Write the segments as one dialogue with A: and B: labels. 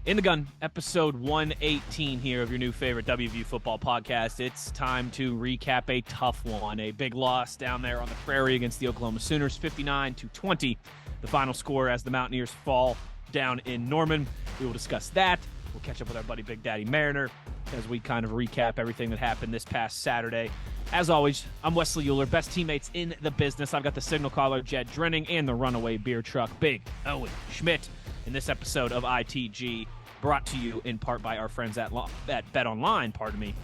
A: In the Gun, episode 118 here of your new favorite WVU football podcast. It's time to recap a tough one, a big loss down there on the prairie against the Oklahoma Sooners, 59-20. The final score as the Mountaineers fall down in Norman. We will discuss that. We'll catch up with our buddy Big Daddy Mariner as we kind of recap everything that happened this past Saturday. As always, I'm Wesley Euler, best teammates in the business. I've got the signal caller, Jed Drenning, and the runaway beer truck, Big Owen Schmidt. In this episode of ITG, brought to you in part by our friends at Bet Online,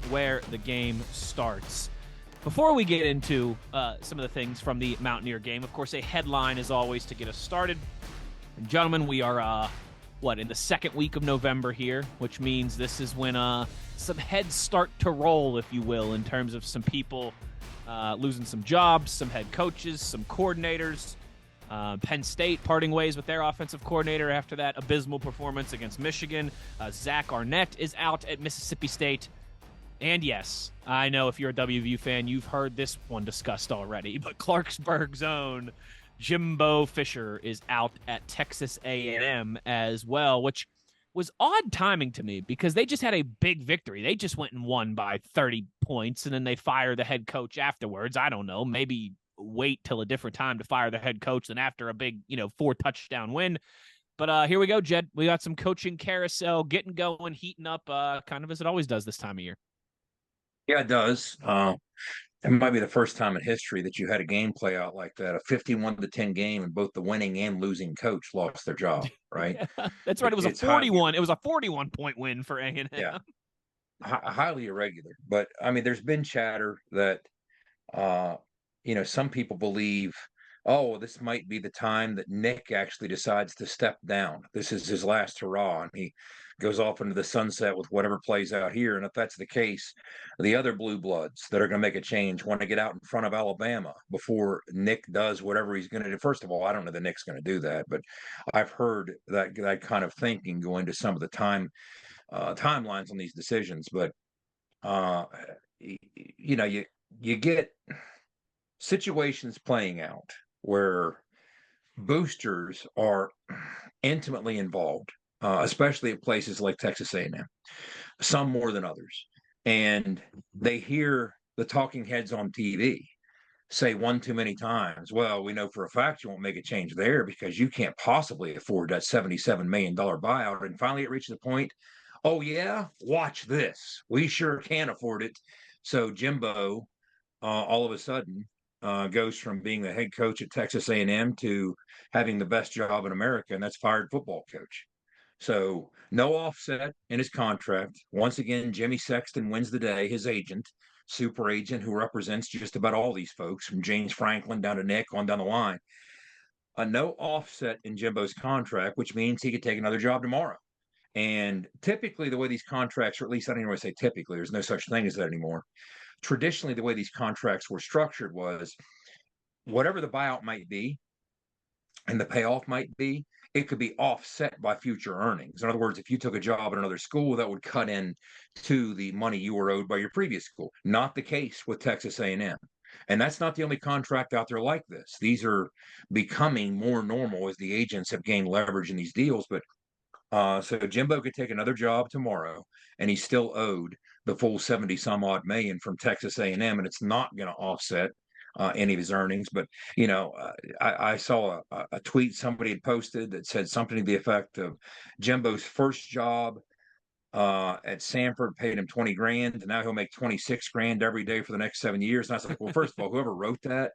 A: where the game starts. Before we get into some of the things from the Mountaineer game, of course, a headline is always to get us started. And gentlemen, we are, in the second week of November here, which means this is when some heads start to roll, if you will, in terms of some people losing some jobs, some head coaches, some coordinators. Penn State parting ways with their offensive coordinator after that abysmal performance against Michigan. Zach Arnett is out at Mississippi State. And yes, I know if you're a WVU fan, you've heard this one discussed already, but Clarksburg's own Jimbo Fisher is out at Texas A&M as well, which was odd timing to me because they just had a big victory. They just went and won by 30 points, and then they fired the head coach afterwards. I don't know, maybe wait till a different time to fire the head coach than after a big, 4-touchdown win. But here we go, Jed. We got some coaching carousel getting going, heating up, kind of as it always does this time of year.
B: Yeah, it does. It might be the first time in history that you had a game play out like that, a 51-10 game, and both the winning and losing coach lost their job, right?
A: Yeah, that's right. It was a 41. It was a 41-point win for A&M.
B: Yeah, highly irregular. But I mean, there's been chatter that some people believe, oh, this might be the time that Nick actually decides to step down. This is his last hurrah, and he goes off into the sunset with whatever plays out here. And if that's the case, the other blue bloods that are going to make a change want to get out in front of Alabama before Nick does whatever he's going to do. First of all, I don't know that Nick's going to do that, but I've heard that kind of thinking go into some of the timelines on these decisions. But you get situations playing out where boosters are intimately involved, especially at places like Texas A&M, some more than others. And they hear the talking heads on TV say one too many times, well, we know for a fact you won't make a change there because you can't possibly afford that $77 million buyout. And finally it reaches a point, oh, yeah, watch this. We sure can afford it. So Jimbo, all of a sudden, goes from being the head coach at Texas A&M to having the best job in America, and that's fired football coach. So no offset in his contract. Once again, Jimmy Sexton wins the day, his agent, super agent who represents just about all these folks, from James Franklin down to Nick on down the line. No offset in Jimbo's contract, which means he could take another job tomorrow. And typically the way these contracts, or at least I don't even want to say typically, there's no such thing as that anymore. Traditionally, the way these contracts were structured was whatever the buyout might be and the payoff might be, it could be offset by future earnings. In other words, if you took a job at another school, that would cut in to the money you were owed by your previous school. Not the case with Texas A&M. And that's not the only contract out there like this. These are becoming more normal as the agents have gained leverage in these deals. But so Jimbo could take another job tomorrow, and he's still owed the full 70 some odd million from Texas A&M, and it's not going to offset any of his earnings. But I saw a tweet somebody had posted that said something to the effect of Jimbo's first job at Sanford paid him 20 grand, and now he'll make 26 grand every day for the next 7 years. And I was like, well, first of all, whoever wrote that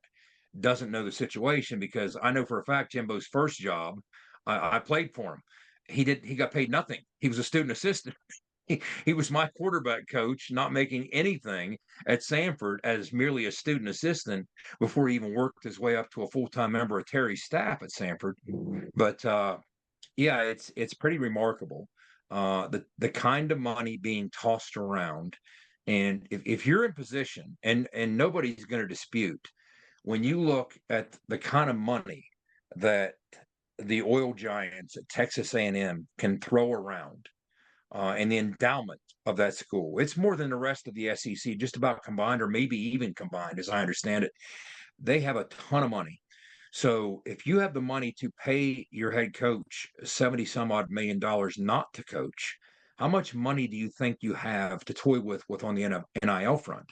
B: doesn't know the situation, because I know for a fact Jimbo's first job, I played for him. He got paid nothing. He was a student assistant. He was my quarterback coach, not making anything at Sanford as merely a student assistant before he even worked his way up to a full-time member of Terry's staff at Sanford. But yeah, it's pretty remarkable, the kind of money being tossed around. And if you're in position, and nobody's going to dispute, when you look at the kind of money that the oil giants at Texas A&M can throw around, and the endowment of that school, it's more than the rest of the SEC, just about combined, or maybe even combined, as I understand it. They have a ton of money. So if you have the money to pay your head coach 70 some odd $1 million not to coach, how much money do you think you have to toy with on the NIL front?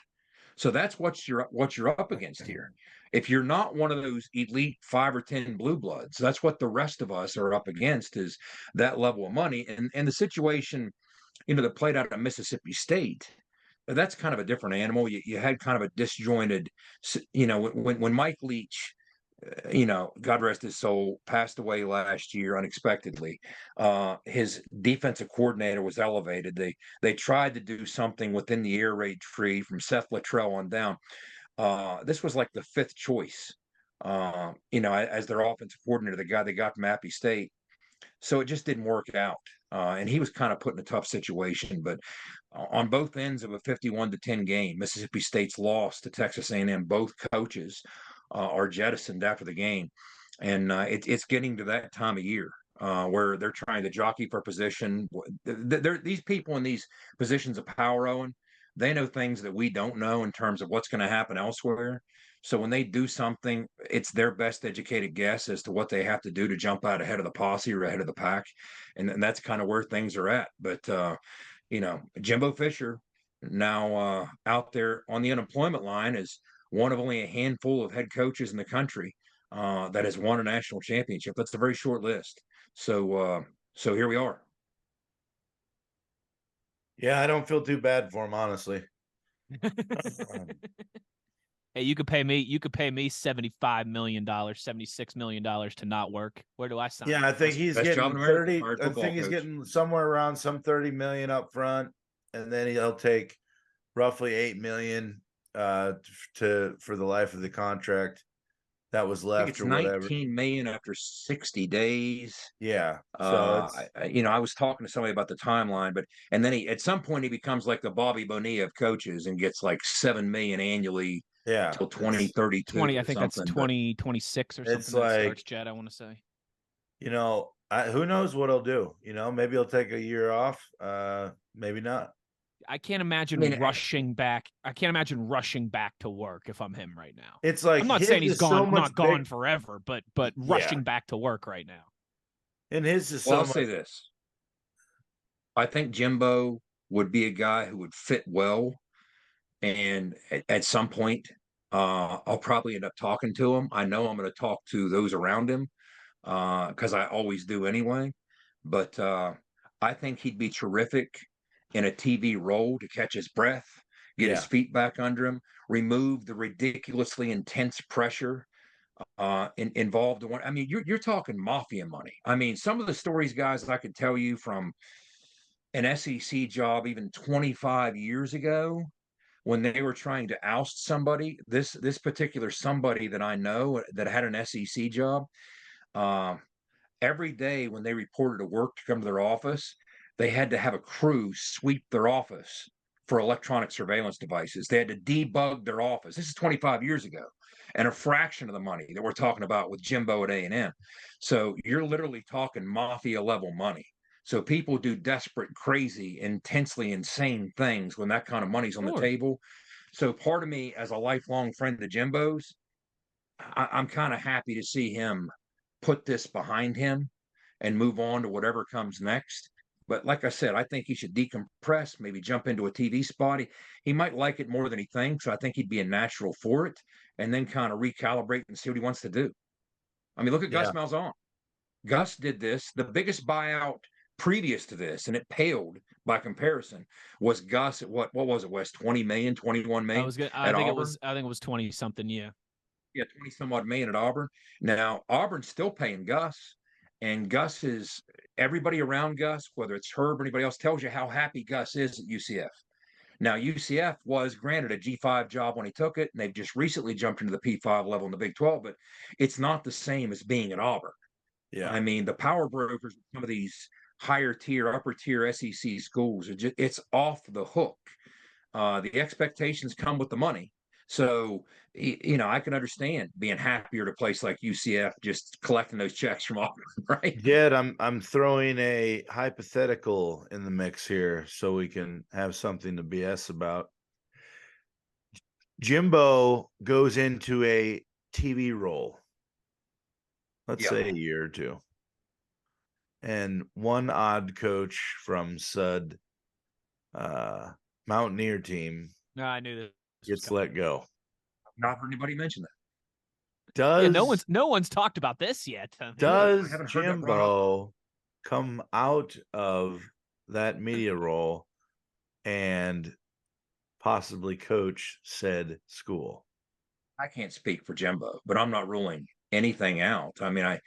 B: So that's what you're up against here. If you're not one of those elite 5 or 10 blue bloods, that's what the rest of us are up against, is that level of money. And the situation, that played out at Mississippi State, that's kind of a different animal. You had kind of a disjointed, when Mike Leach, God rest his soul, passed away last year unexpectedly. His defensive coordinator was elevated. They tried to do something within the air raid tree from Seth Luttrell on down. This was like the fifth choice, as their offensive coordinator, the guy they got from Appy State. So it just didn't work out. And he was kind of put in a tough situation. But on both ends of a 51-10 game, Mississippi State's lost to Texas A&M. Both coaches are jettisoned after the game. And it's getting to that time of year where they're trying to jockey for position. These people in these positions of power, Owen, they know things that we don't know in terms of what's going to happen elsewhere. So when they do something, it's their best educated guess as to what they have to do to jump out ahead of the posse or ahead of the pack. And that's kind of where things are at. But, Jimbo Fisher now out there on the unemployment line is one of only a handful of head coaches in the country that has won a national championship. That's a very short list. So here we are.
C: Yeah, I don't feel too bad for him, honestly.
A: Hey, you could pay me $75 million, $76 million to not work. Where do I sign?
C: Yeah, I think he's
B: Best job
C: getting
B: in America,
C: 30.
B: retired
C: I
B: football
C: think he's
B: coach.
C: getting somewhere around some 30 million up front, and then he'll take roughly 8 million for the life of the contract that was
B: I
C: left,
B: think it's
C: or whatever.
B: 19 million after 60 days.
C: Yeah. So
B: I was talking to somebody about the timeline, and then at some point he becomes like the Bobby Bonilla of coaches and gets like 7 million annually.
C: Yeah,
B: till 2032.
A: 20, I think that's 2026 or something.
C: It's
A: that
C: like,
A: starts, Jed, I want to say.
C: Who knows what he'll do? Maybe he'll take a year off. Maybe not.
A: I can't imagine rushing back. I can't imagine rushing back to work if I'm him right now.
C: It's like,
A: I'm not saying he's gone, not gone forever, but rushing
C: Yeah.
A: back to work right now.
C: And his is
B: Well, I'll say this. I think Jimbo would be a guy who would fit well. And at some point, I'll probably end up talking to him. I know I'm going to talk to those around him because I always do anyway. But I think he'd be terrific in a TV role to catch his breath, get his feet back under him, remove the ridiculously intense pressure involved. I mean, you're talking mafia money. I mean, some of the stories, guys, I could tell you from an SEC job even 25 years ago, when they were trying to oust somebody, this particular somebody that I know that had an SEC job, every day when they reported to work to come to their office, they had to have a crew sweep their office for electronic surveillance devices. They had to debug their office. This is 25 years ago, and a fraction of the money that we're talking about with Jimbo at A&M. So you're literally talking mafia level money. So people do desperate, crazy, intensely insane things when that kind of money's on the table. So part of me, as a lifelong friend of Jimbo's, I'm kind of happy to see him put this behind him and move on to whatever comes next. But like I said, I think he should decompress, maybe jump into a TV spot. He might like it more than he thinks. So I think he'd be a natural for it, and then kind of recalibrate and see what he wants to do. I mean, look at Gus Malzahn. Gus did this. The biggest buyout previous to this, and it paled by comparison, was Gus at what was it, Wes? 20 million, 21 million.
A: I think it was 20 something, yeah.
B: Yeah, 20 some odd million at Auburn. Now, Auburn's still paying Gus, and Gus is, everybody around Gus, whether it's Herb or anybody else, tells you how happy Gus is at UCF. Now, UCF was granted a G5 job when he took it, and they've just recently jumped into the P5 level in the Big 12, but it's not the same as being at Auburn. Yeah. I mean, the power brokers, some of these higher tier, upper tier SEC schools, it's off the hook. The expectations come with the money. So, I can understand being happier to a place like UCF, just collecting those checks from Auburn, right?
C: Jed, I'm throwing a hypothetical in the mix here so we can have something to BS about. Jimbo goes into a TV role. let's say a year or two. And one odd coach from Sud Mountaineer team
A: No, I knew this
C: gets let go.
B: Not heard anybody mention that.
C: Does
A: no one's talked about this yet.
C: Does
B: I haven't heard that brought up.
C: Jimbo come out of that media role and possibly coach said school?
B: I can't speak for Jimbo, but I'm not ruling anything out. I mean,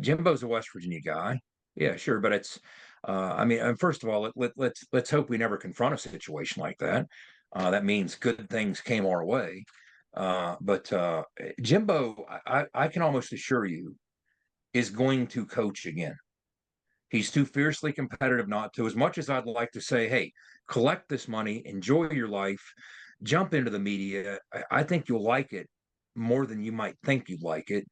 B: Jimbo's a West Virginia guy. Yeah, sure, but it's I mean, and first of all, let's hope we never confront a situation like that. That means good things came our way. But Jimbo, I can almost assure you, is going to coach again. He's too fiercely competitive not to. As much as I'd like to say, hey, collect this money, enjoy your life, jump into the media, I think you'll like it more than you might think you'd like it.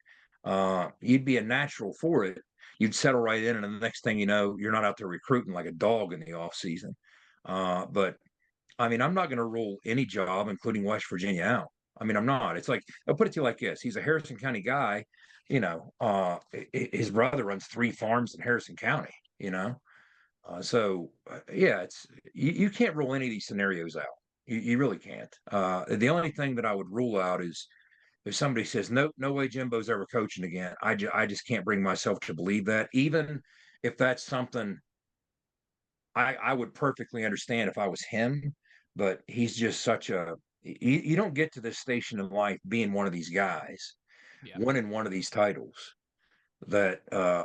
B: You'd be a natural for it. You'd settle right in, and the next thing you know, you're not out there recruiting like a dog in the off season. But I mean, I'm not going to rule any job, including West Virginia, out. I mean, I'm not. It's like I'll put it to you like this: he's a Harrison County guy. His brother runs 3 farms in Harrison County. Yeah, it's you can't rule any of these scenarios out. You really can't. The only thing that I would rule out is if somebody says no way Jimbo's ever coaching again. I just can't bring myself to believe that, even if that's something I would perfectly understand if I was him, but he's just such a you don't get to this station in life being one of these guys, winning one of these titles that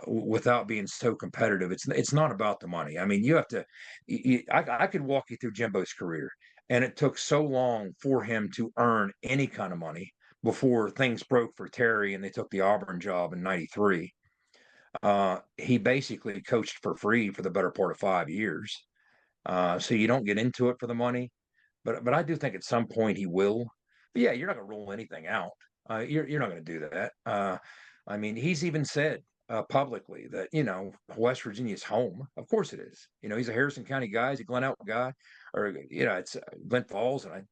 B: without being so competitive. It's not about the money. I mean, you have to. I could walk you through Jimbo's career, and it took so long for him to earn any kind of money before things broke for Terry and they took the Auburn job in '93. He basically coached for free for the better part of 5 years. So you don't get into it for the money, but I do think at some point he will. But yeah, you're not going to rule anything out. You're not going to do that. I mean, he's even said publicly that West Virginia is home. Of course it is. He's a Harrison County guy. He's a Glen Elk guy, or it's Glen Falls. And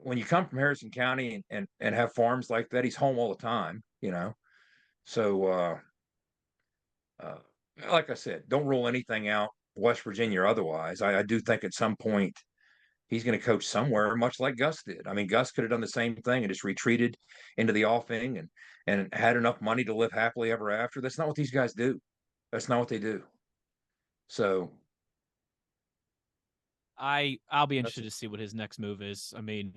B: when you come from Harrison County and have farms like that, he's home all the time. So like I said, don't rule anything out, West Virginia or otherwise. I do think at some point he's going to coach somewhere, much like Gus did. I mean, Gus could have done the same thing and just retreated into the offing and had enough money to live happily ever after. That's not what these guys do. That's not what they do. So
A: I'll be interested to see what his next move is. I mean,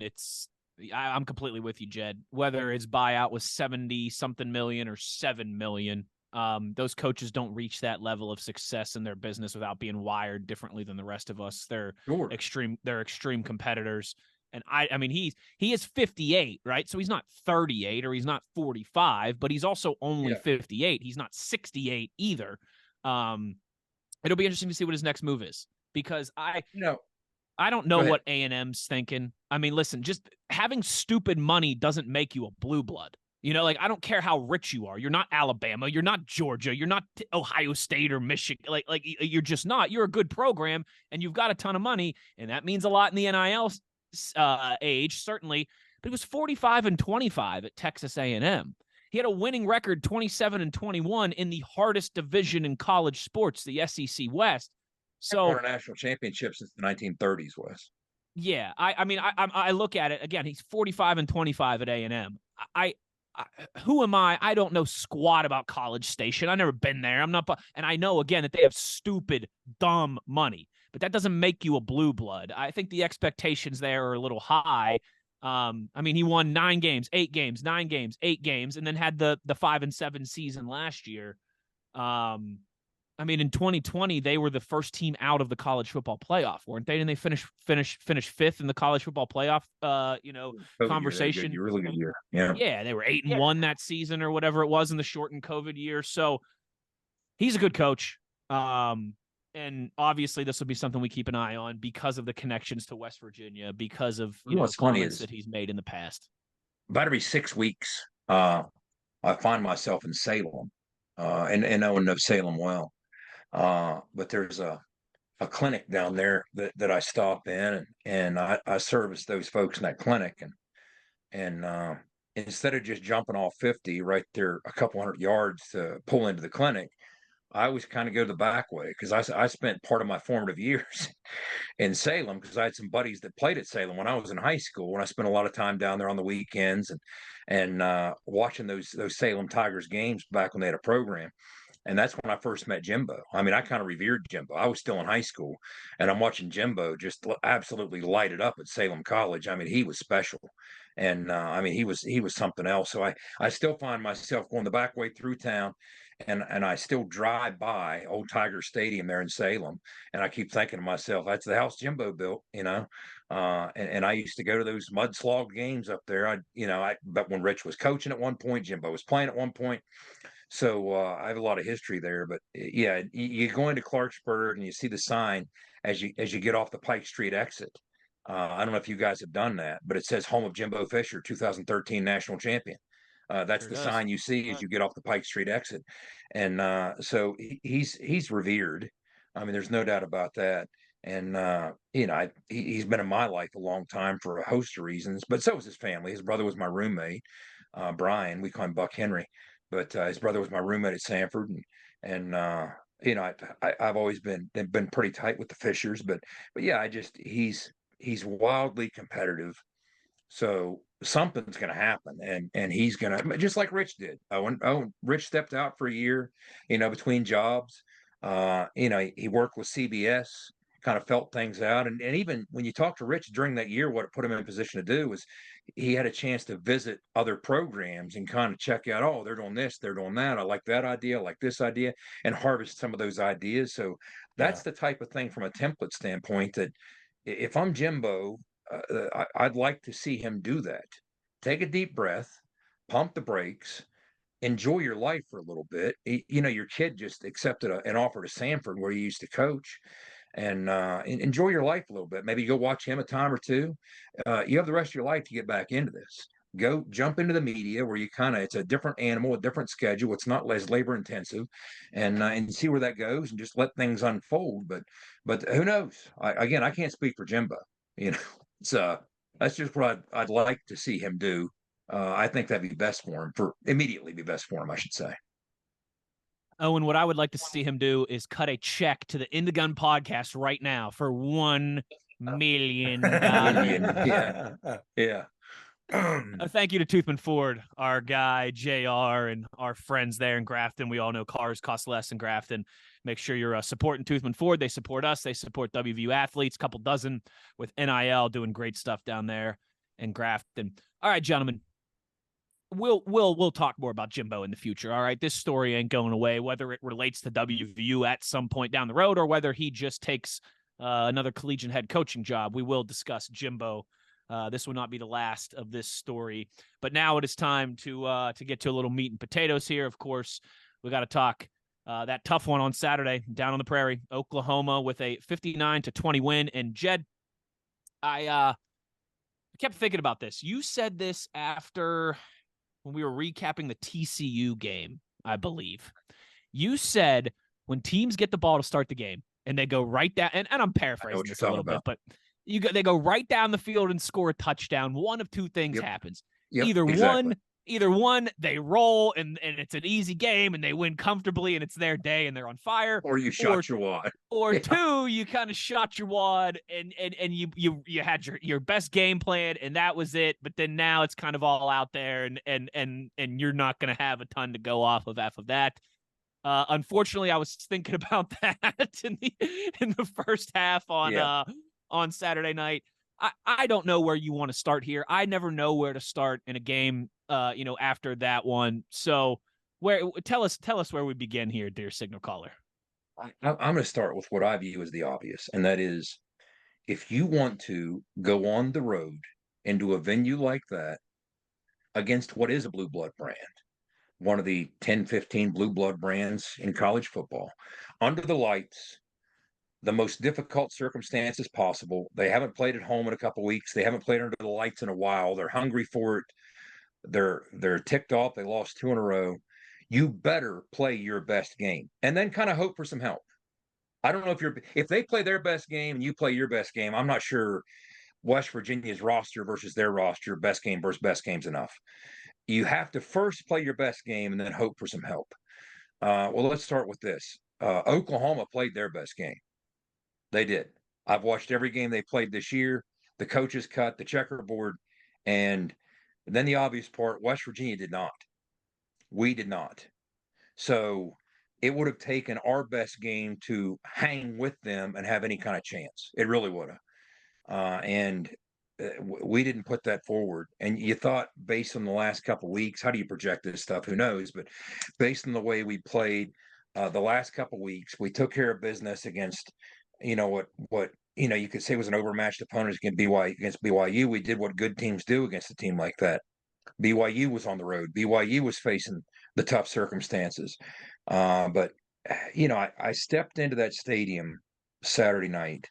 A: I'm completely with you, Jed. Whether his buyout was 70 something million or 7 million, those coaches don't reach that level of success in their business without being wired differently than the rest of us. They're extreme competitors. And I mean, he is 58, right? So he's not 38 or he's not 45, but he's also only 58. He's not 68 either. It'll be interesting to see what his next move is, because I don't know what A&M's thinking. I mean, listen, just having stupid money doesn't make you a blue blood. I don't care how rich you are. You're not Alabama. You're not Georgia. You're not Ohio State or Michigan. Like you're just not. You're a good program, and you've got a ton of money, and that means a lot in the NIL age, certainly. But he was 45-25 at Texas A&M. He had a winning record, 27-21 in the hardest division in college sports, the SEC West. So
B: won a national championship since the 1930s, Wes.
A: Yeah, I look at it again. He's 45-25 at A&M. Who am I? I don't know squat about College Station. I've never been there. I'm not, and I know again that they have stupid, dumb money, but that doesn't make you a blue blood. I think the expectations there are a little high. I mean, he won 9 games, 8 games, 9 games, 8 games, and then had the 5-7 season last year. I mean, in 2020, they were the first team out of the college football playoff, weren't they? And they finished 5th in the college football playoff, conversation.
B: Year, really good year. Yeah.
A: Yeah, they were 8-1 that season or whatever it was in the shortened COVID year. So he's a good coach. And obviously this will be something we keep an eye on because of the connections to West Virginia, because of comments that he's made in the past.
B: About every 6 weeks, I find myself in Salem, and no one knows Salem well. But there's a clinic down there that I stop in, and I service those folks in that clinic, and instead of just jumping off 50 right there a couple hundred yards to pull into the clinic, I always kind of go the back way because I spent part of my formative years in Salem because I had some buddies that played at Salem when I was in high school, and I spent a lot of time down there on the weekends and watching those Salem Tigers games back when they had a program. And that's when I first met Jimbo. I mean, I kind of revered Jimbo. I was still in high school, and I'm watching Jimbo just absolutely light it up at Salem College. I mean, he was special, and I mean, he was something else. So I still find myself going the back way through town, and I still drive by Old Tiger Stadium there in Salem, and I keep thinking to myself, that's the house Jimbo built, you know. And I used to go to those mudslog games up there. But when Rich was coaching at one point, Jimbo was playing at one point. So I have a lot of history there, but yeah, you go into Clarksburg and you see the sign as you get off the Pike Street exit. I don't know if you guys have done that, but it says "Home of Jimbo Fisher, 2013 National Champion." That's
A: Sure
B: the
A: does.
B: sign you see as you get off the Pike Street exit, and so he's revered. I mean, there's no doubt about that. And he's been in my life a long time for a host of reasons, but so was his family. His brother was my roommate, Brian. We call him Buck Henry, but his brother was my roommate at Sanford, and I've always been pretty tight with the Fishers, but yeah, he's wildly competitive, so something's going to happen, and he's going to, just like Rich did. Rich stepped out for a year, between jobs. He worked with CBS, kind of felt things out, and even when you talk to Rich during that year, what it put him in a position to do was he had a chance to visit other programs and kind of check out, oh, they're doing this, they're doing that. I like that idea, I like this idea, and harvest some of those ideas. So that's the type of thing from a template standpoint that if I'm Jimbo, I'd like to see him do that. Take a deep breath, pump the brakes, enjoy your life for a little bit. Your kid just accepted an offer to Sanford where he used to coach, and enjoy your life a little bit. Maybe go watch him a time or two. You have the rest of your life to get back into this. Go jump into the media where it's a different animal, a different schedule. It's not less labor intensive, and see where that goes, and just let things unfold. But who knows? I can't speak for Jimbo. You know, so that's just what I'd like to see him do. I think that'd be best for him. Immediately be best for him, I should say.
A: Owen, what I would like to see him do is cut a check to the In the Gun podcast right now for $1 million.
B: Yeah.
A: Thank you to Toothman Ford, our guy JR, and our friends there in Grafton. We all know cars cost less in Grafton. Make sure you're supporting Toothman Ford. They support us. They support WVU athletes. Couple dozen with NIL doing great stuff down there in Grafton. All right, gentlemen. We'll talk more about Jimbo in the future. All right, this story ain't going away, whether it relates to WVU at some point down the road or whether he just takes another collegiate head coaching job. We will discuss Jimbo. This will not be the last of this story. But now it is time to get to a little meat and potatoes here. Of course, we got to talk that tough one on Saturday down on the prairie, Oklahoma with a 59-20 win. And Jed, I kept thinking about this. You said this after when we were recapping the TCU game, I believe. You said when teams get the ball to start the game and they go right down, and I'm paraphrasing this a little bit, but they go right down the field and score a touchdown. One of two things happens. Either one, they roll and it's an easy game and they win comfortably and it's their day and they're on fire.
B: Or you shot your wad.
A: Or two, you kind of shot your wad and you had your best game plan and that was it. But then now it's kind of all out there and you're not going to have a ton to go off of that. Unfortunately, I was thinking about that in the first half on Saturday night. I don't know where you want to start here. I never know where to start in a game, after that one. So tell us where we begin here, dear signal caller.
B: I'm going to start with what I view as the obvious, and that is if you want to go on the road into a venue like that against what is a blue blood brand, one of the 10, 15 blue blood brands in college football, under the lights, the most difficult circumstances possible. They haven't played at home in a couple of weeks. They haven't played under the lights in a while. They're hungry for it. They're ticked off. They lost 2 in a row. You better play your best game and then kind of hope for some help. I don't know if they play their best game and you play your best game. I'm not sure West Virginia's roster versus their roster, best game versus best game's enough. you have to first play your best game and then hope for some help. Well, let's start with this. Oklahoma played their best game. They did. I've watched every game they played this year. The coaches cut, the checkerboard, and then the obvious part, West Virginia did not. We did not. So it would have taken our best game to hang with them and have any kind of chance. It really would have. And we didn't put that forward. And you thought, based on the last couple of weeks, how do you project this stuff? Who knows? But based on the way we played the last couple of weeks, we took care of business against, what you could say was an overmatched opponent against BYU. We did what good teams do against a team like that. BYU was on the road. BYU was facing the tough circumstances. But I stepped into that stadium Saturday night,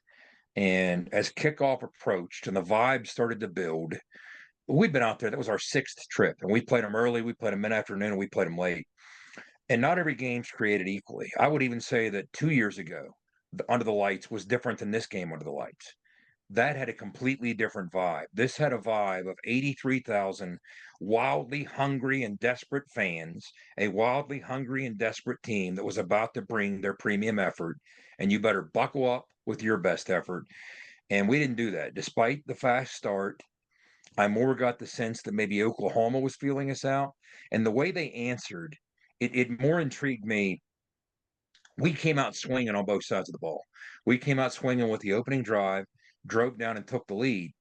B: and as kickoff approached and the vibe started to build, we'd been out there. That was our sixth trip, and we played them early, we played them mid-afternoon, and we played them late. And not every game's created equally. I would even say that 2 years ago, Under the Lights was different than this game Under the Lights. That had a completely different vibe. This had a vibe of 83,000 wildly hungry and desperate fans, a wildly hungry and desperate team that was about to bring their premium effort, and you better buckle up with your best effort. And we didn't do that. Despite the fast start, I more got the sense that maybe Oklahoma was feeling us out. And the way they answered, it more intrigued me. We came out swinging on both sides of the ball. We came out swinging with the opening drive, drove down and took the lead.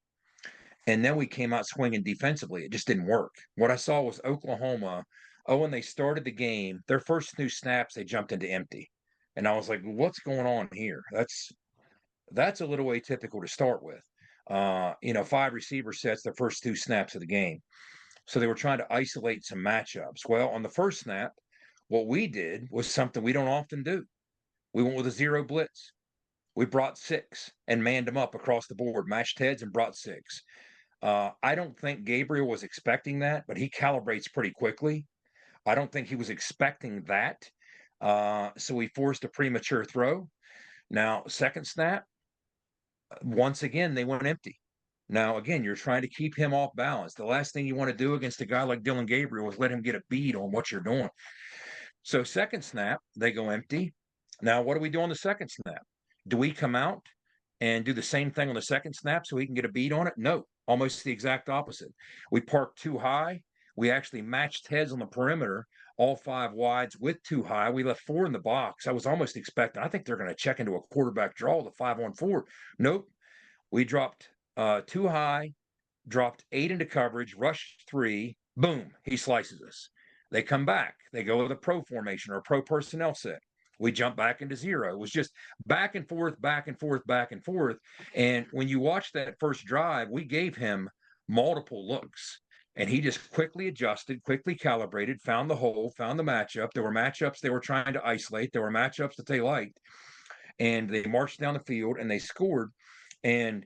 B: And then we came out swinging defensively. It just didn't work. What I saw was Oklahoma. Oh, when they started the game, their first two snaps, they jumped into empty. And I was like, what's going on here? That's a little atypical to start with. 5 receiver sets their first 2 snaps of the game. So they were trying to isolate some matchups. Well, on the first snap, what we did was something we don't often do. We went with a zero blitz. We brought 6 and manned them up across the board, matched heads and brought 6. I don't think Gabriel was expecting that, but he calibrates pretty quickly. I don't think he was expecting that. So he forced a premature throw. Now, second snap, once again, they went empty. Now, again, you're trying to keep him off balance. The last thing you want to do against a guy like Dylan Gabriel is let him get a bead on what you're doing. So second snap, they go empty. Now, what do we do on the second snap? Do we come out and do the same thing on the second snap so he can get a bead on it? No, almost the exact opposite. We parked too high. We actually matched heads on the perimeter, all 5 wides with too high. We left 4 in the box. I was almost expecting, I think they're going to check into a quarterback draw, the 5-on-4. Nope. We dropped too high, dropped 8 into coverage, rushed 3. Boom, he slices us. They come back. They go with a pro formation or a pro personnel set. We jump back into zero. It was just back and forth, back and forth, back and forth. And when you watch that first drive, we gave him multiple looks. And he just quickly adjusted, quickly calibrated, found the hole, found the matchup. There were matchups they were trying to isolate. There were matchups that they liked. And they marched down the field and they scored. And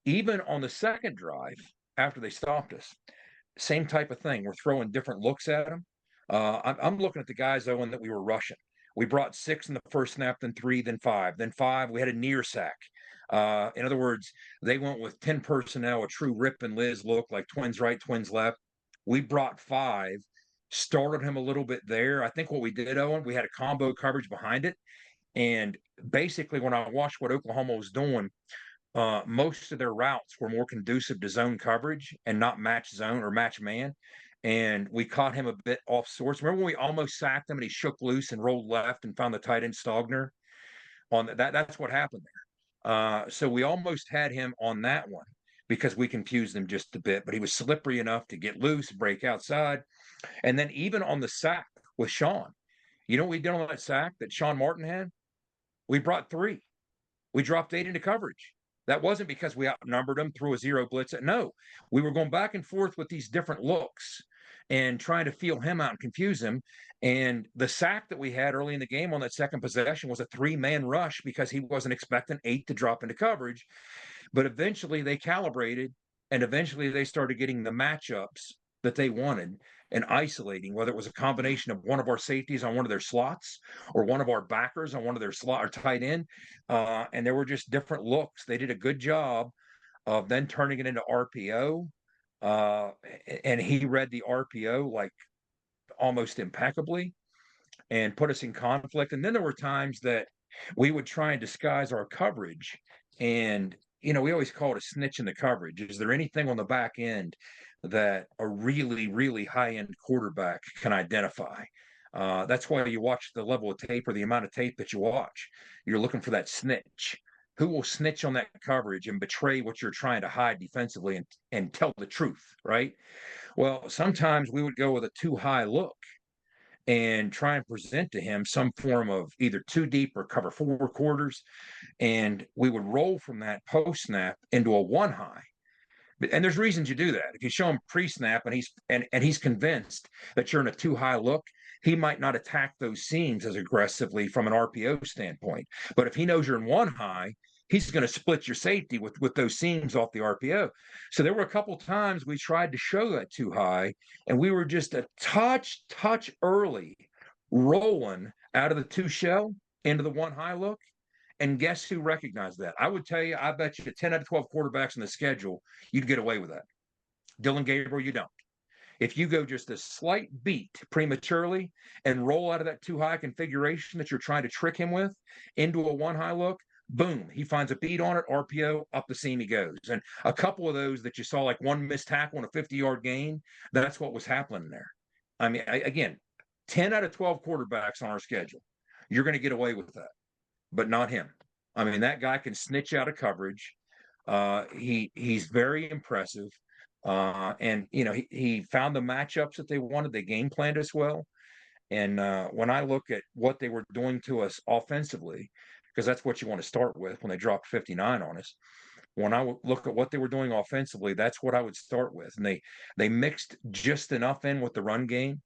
B: even on the second drive, after they stopped us, same type of thing. We're throwing different looks at them. I'm looking at the guys, Owen, that we were rushing. We brought 6 in the first snap, then 3, then 5. Then 5, we had a near sack. In other words, they went with 10 personnel, a true Rip and Liz look, like twins right, twins left. We brought 5, started him a little bit there. I think what we did, Owen, we had a combo coverage behind it. And basically, when I watched what Oklahoma was doing, most of their routes were more conducive to zone coverage and not match zone or match man. And we caught him a bit off source. Remember when we almost sacked him and he shook loose and rolled left and found the tight end Stogner? That's what happened there. So we almost had him on that one because we confused him just a bit, but he was slippery enough to get loose, break outside. And then even on the sack with Sean, you know what we did on that sack that Sean Martin had? We brought 3. We dropped 8 into coverage. That wasn't because we outnumbered them through a zero blitz. No, we were going back and forth with these different looks and trying to feel him out and confuse him. And the sack that we had early in the game on that second possession was a 3-man rush because he wasn't expecting 8 to drop into coverage. But eventually they calibrated, and eventually they started getting the matchups that they wanted and isolating, whether it was a combination of one of our safeties on one of their slots or one of our backers on one of their slot or tight end. And there were just different looks. They did a good job of then turning it into RPO. uh, and he read the RPO like almost impeccably and put us in conflict. And then there were times that we would try and disguise our coverage. And, we always call it a snitch in the coverage. Is there anything on the back end that a really, really high end quarterback can identify? That's why you watch the level of tape or the amount of tape that you watch. You're looking for that snitch. Who will snitch on that coverage and betray what you're trying to hide defensively and tell the truth, right? Well, sometimes we would go with a too high look and try and present to him some form of either too deep or cover four quarters. And we would roll from that post snap into a one high. And there's reasons you do that. If you show him pre-snap and he's convinced that you're in a too high look, he might not attack those seams as aggressively from an RPO standpoint. But if he knows you're in one high, he's going to split your safety with those seams off the RPO. So there were a couple times we tried to show that too high, and we were just a touch early rolling out of the two shell into the one high look. And guess who recognized that? I would tell you, I bet you 10 out of 12 quarterbacks in the schedule, you'd get away with that. Dylan Gabriel, you don't. If you go just a slight beat prematurely and roll out of that too high configuration that you're trying to trick him with into a one high look, boom, he finds a beat on it, RPO, up the seam he goes. And a couple of those that you saw, like one missed tackle on a 50-yard gain, that's what was happening there. I mean, again, 10 out of 12 quarterbacks on our schedule, you're going to get away with that, but not him. I mean, that guy can snitch out of coverage. He's very impressive. And he found the matchups that they wanted. They game planned us well. And when I look at what they were doing to us offensively, because that's what you want to start with when they dropped 59 on us. When I look at what they were doing offensively, that's what I would start with. And they mixed just enough in with the run game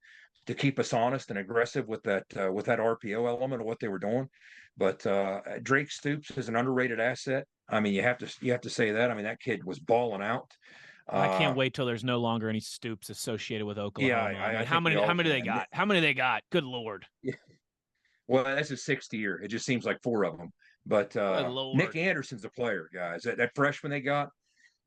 B: to keep us honest and aggressive with that RPO element of what they were doing. But Drake Stoops is an underrated asset. I mean, you have to say that. I mean, that kid was balling out.
A: I can't wait till there's no longer any Stoops associated with Oklahoma.
B: Yeah,
A: I mean,
B: I
A: how
B: think we
A: many
B: all
A: they
B: can.
A: got? How many they got? Good Lord.
B: Yeah. Well, that's his sixth year. It just seems like four of them. But
A: Good Lord.
B: Nick Anderson's a player, guys. That freshman they got,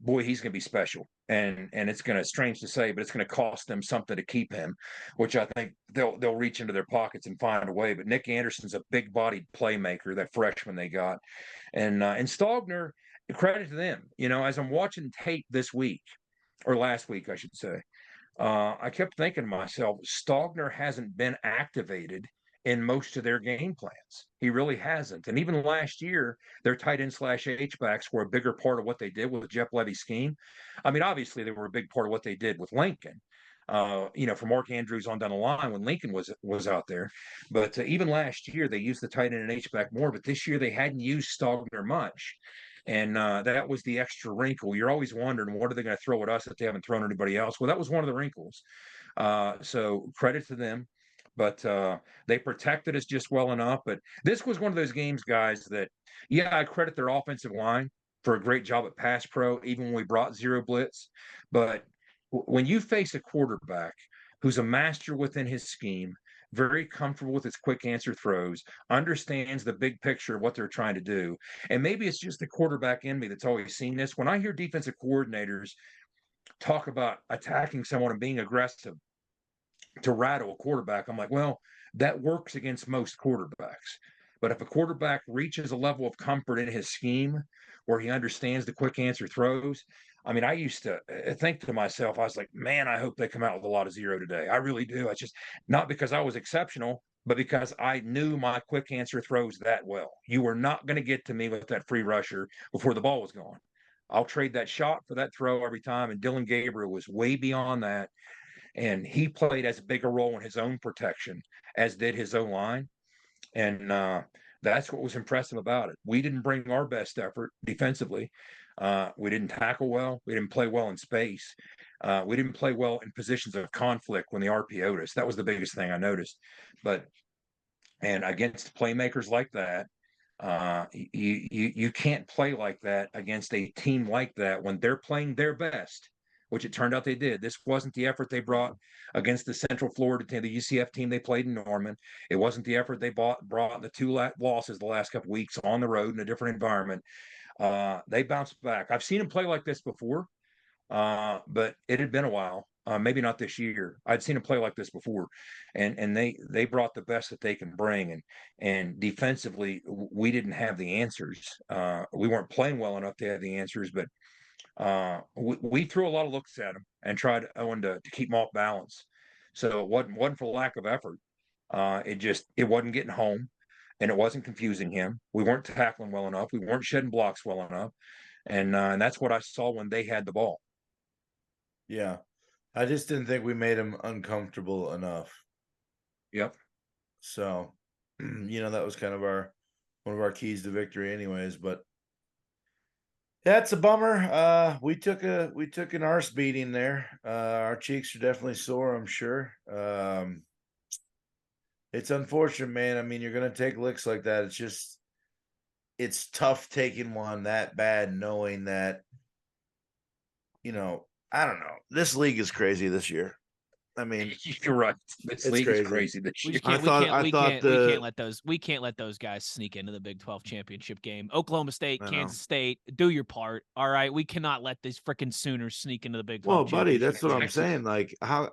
B: boy, he's going to be special. And it's going to, strange to say, but it's going to cost them something to keep him, which I think they'll reach into their pockets and find a way. But Nick Anderson's a big-bodied playmaker, that freshman they got. And Stogner, credit to them. As I'm watching tape this week, or last week, I should say, I kept thinking to myself, Stogner hasn't been activated in most of their game plans. He really hasn't. And even last year, their tight end / H-backs were a bigger part of what they did with Jeff Levy's scheme. I mean, obviously, they were a big part of what they did with Lincoln. For Mark Andrews on down the line when Lincoln was out there. But even last year, they used the tight end and H-back more. But this year, they hadn't used Stogner much. And that was the extra wrinkle. You're always wondering, what are they going to throw at us that they haven't thrown at anybody else? Well, that was one of the wrinkles. So credit to them. But they protected us just well enough. But this was one of those games, guys, that, I credit their offensive line for a great job at pass pro, even when we brought zero blitz. But when you face a quarterback who's a master within his scheme, very comfortable with his quick answer throws, understands the big picture of what they're trying to do. And maybe it's just the quarterback in me that's always seen this. When I hear defensive coordinators talk about attacking someone and being aggressive to rattle a quarterback, I'm like, well, that works against most quarterbacks. But if a quarterback reaches a level of comfort in his scheme where he understands the quick answer throws, I mean, I used to think to myself, I was like, man, I hope they come out with a lot of zero today. I really do. It's just not because I was exceptional, but because I knew my quick answer throws that well. You were not going to get to me with that free rusher before the ball was gone. I'll trade that shot for that throw every time. And Dylan Gabriel was way beyond that. And he played as big a role in his own protection as did his own line. And that's what was impressive about it. We didn't bring our best effort defensively. We didn't tackle well. We didn't play well in space. We didn't play well in positions of conflict when they RPO'd us. That was the biggest thing I noticed. And against playmakers like that, you can't play like that against a team like that when they're playing their best, which it turned out they did. This wasn't the effort they brought against the Central Florida team, the UCF team they played in Norman. It wasn't the effort they brought in the two losses the last couple of weeks on the road in a different environment. They bounced back. I've seen them play like this before, But it had been a while. Maybe not this year. I'd seen him play like this before, and they brought the best that they can bring, and defensively we didn't have the answers. We weren't playing well enough to have the answers, but we threw a lot of looks at him and tried Owen to keep him off balance. So it wasn't for lack of effort. It wasn't getting home, and it wasn't confusing him. We weren't tackling well enough. We weren't shedding blocks well enough, and that's what I saw when they had the ball.
C: Yeah. I just didn't think we made him uncomfortable enough.
B: Yep.
C: So, that was kind of one of our keys to victory anyways, but that's a bummer. We took an arse beating there. Our cheeks are definitely sore, I'm sure. It's unfortunate, man. I mean, you're going to take licks like that. It's tough taking one that bad, knowing that, I don't know. This league is crazy this year. I mean,
B: you're right. This
C: it's
B: league
C: crazy.
B: is crazy this year.
A: We can't let those guys sneak into the Big 12 championship game. Oklahoma State, Kansas State, do your part. All right, we cannot let these freaking Sooners sneak into the Big 12.
C: Well, buddy, that's what I'm saying. Like, how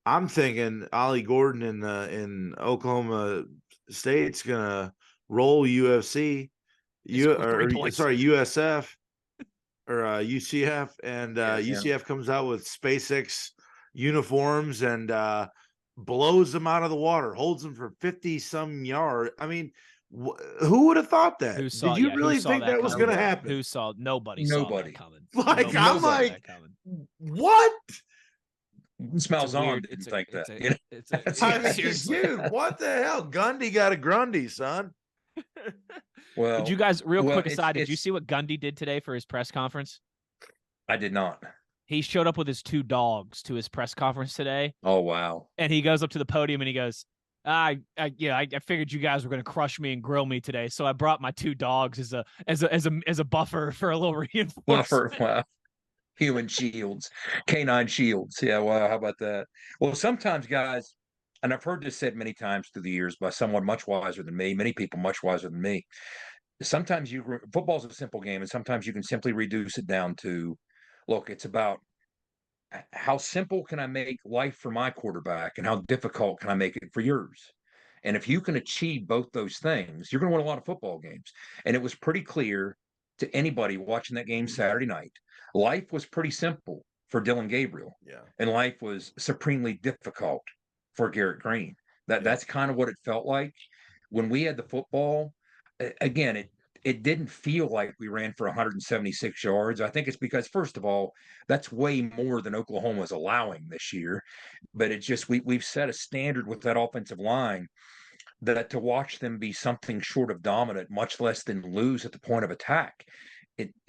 C: I'm thinking Ollie Gordon in Oklahoma State's gonna roll UFC, USF or UCF, and UCF comes out with SpaceX uniforms and blows them out of the water, holds them for 50-some yards. I mean, who would have thought that? Did you really think that was going to happen?
A: Nobody saw that coming.
C: Like, I'm like, what?
B: Smells on. Didn't think that.
C: Dude, what the hell? Gundy got a Grundy, son.
A: Well, did you guys quick aside? Did you see what Gundy did today for his press conference?
B: I did not.
A: He showed up with his 2 dogs to his press conference today.
B: Oh wow!
A: And he goes up to the podium and he goes, I figured you guys were going to crush me and grill me today, so I brought my 2 dogs as a buffer for a little reinforcement.
B: Wow. Human shields, canine shields. Yeah, wow. How about that? Well, sometimes, guys, and I've heard this said many times through the years by someone much wiser than me, many people much wiser than me. Sometimes football's a simple game, and sometimes you can simply reduce it down to, look, it's about how simple can I make life for my quarterback and how difficult can I make it for yours? And if you can achieve both those things, you're going to win a lot of football games. And it was pretty clear to anybody watching that game Saturday night. Life was pretty simple for Dylan Gabriel.
C: Yeah.
B: And life was supremely difficult for Garrett Green. That's kind of what it felt like when we had the football. Again, it didn't feel like we ran for 176 yards. I think it's because, first of all, that's way more than Oklahoma is allowing this year. But it's just we've set a standard with that offensive line that to watch them be something short of dominant, much less than lose at the point of attack,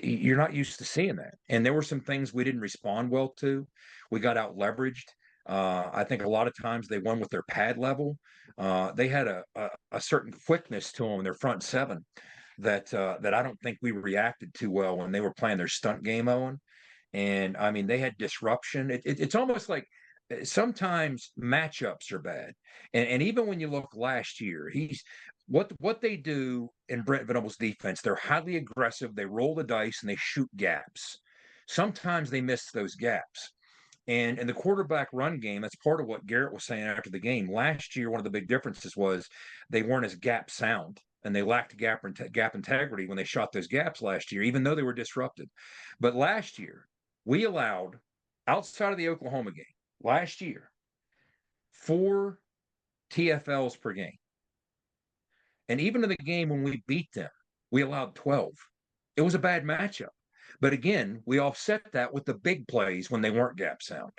B: you're not used to seeing that. And there were some things we didn't respond well to. We got out leveraged. I think a lot of times they won with their pad level. They had a certain quickness to them in their front seven that I don't think we reacted too well when they were playing their stunt game, Owen. And I mean, they had disruption. It's almost like sometimes matchups are bad. And even when you look last year, what they do in Brent Venables' defense, they're highly aggressive. They roll the dice and they shoot gaps. Sometimes they miss those gaps. And in the quarterback run game, that's part of what Garrett was saying after the game. Last year, one of the big differences was they weren't as gap sound and they lacked gap integrity when they shot those gaps last year, even though they were disrupted. But last year, we allowed, outside of the Oklahoma game, last year, 4 TFLs per game. And even in the game when we beat them, we allowed 12. It was a bad matchup. But again, we offset that with the big plays when they weren't gap sound.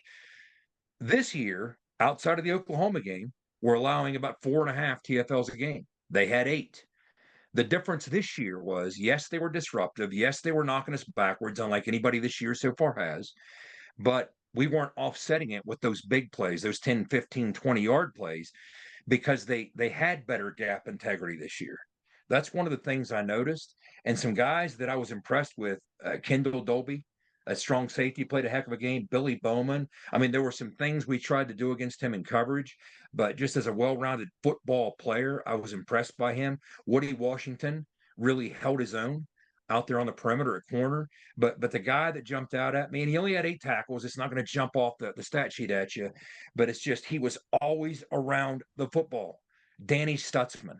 B: This year, outside of the Oklahoma game, we're allowing about 4.5 TFLs a game. They had 8. The difference this year was, yes, they were disruptive. Yes, they were knocking us backwards, unlike anybody this year so far has. But we weren't offsetting it with those big plays, those 10, 15, 20-yard plays, because they had better gap integrity this year. That's one of the things I noticed. And some guys that I was impressed with, Kendall Dolby, a strong safety, played a heck of a game. Billy Bowman. I mean, there were some things we tried to do against him in coverage, but just as a well-rounded football player, I was impressed by him. Woody Washington really held his own. out there on the perimeter at corner. But the guy that jumped out at me, and he only had 8 tackles. It's not going to jump off the stat sheet at you, but it's just he was always around the football. Danny Stutzman.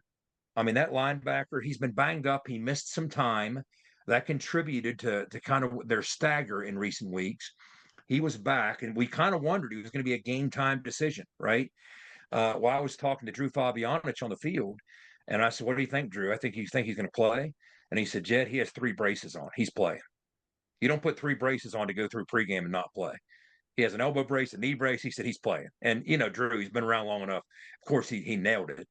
B: I mean, that linebacker, he's been banged up. He missed some time. That contributed to kind of their stagger in recent weeks. He was back, and we kind of wondered he was going to be a game time decision, right? Well, I was talking to Drew Fabianich on the field, and I said, "What do you think, Drew? I think you think he's going to play?" And he said, "Jed, he has 3 braces on. He's playing. You don't put 3 braces on to go through pregame and not play. He has an elbow brace, a knee brace." He said he's playing. And Drew, he's been around long enough. Of course, he nailed it.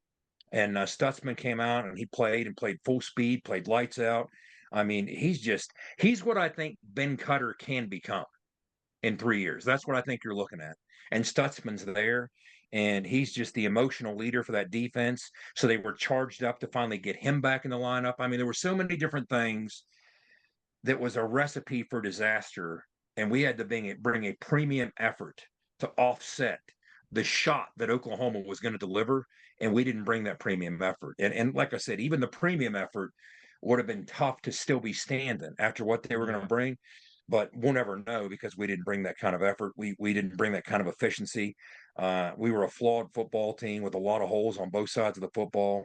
B: And Stutzman came out and he played full speed, played lights out. I mean, he's what I think Ben Cutter can become in 3 years. That's what I think you're looking at. And Stutzman's there, and he's just the emotional leader for that defense. So they were charged up to finally get him back in the lineup. I mean, there were so many different things that was a recipe for disaster, and we had to bring a premium effort to offset the shot that Oklahoma was going to deliver, and we didn't bring that premium effort. And like I said, even the premium effort would have been tough to still be standing after what they were going to bring. But we'll never know because we didn't bring that kind of effort. We didn't bring that kind of efficiency. We were a flawed football team with a lot of holes on both sides of the football.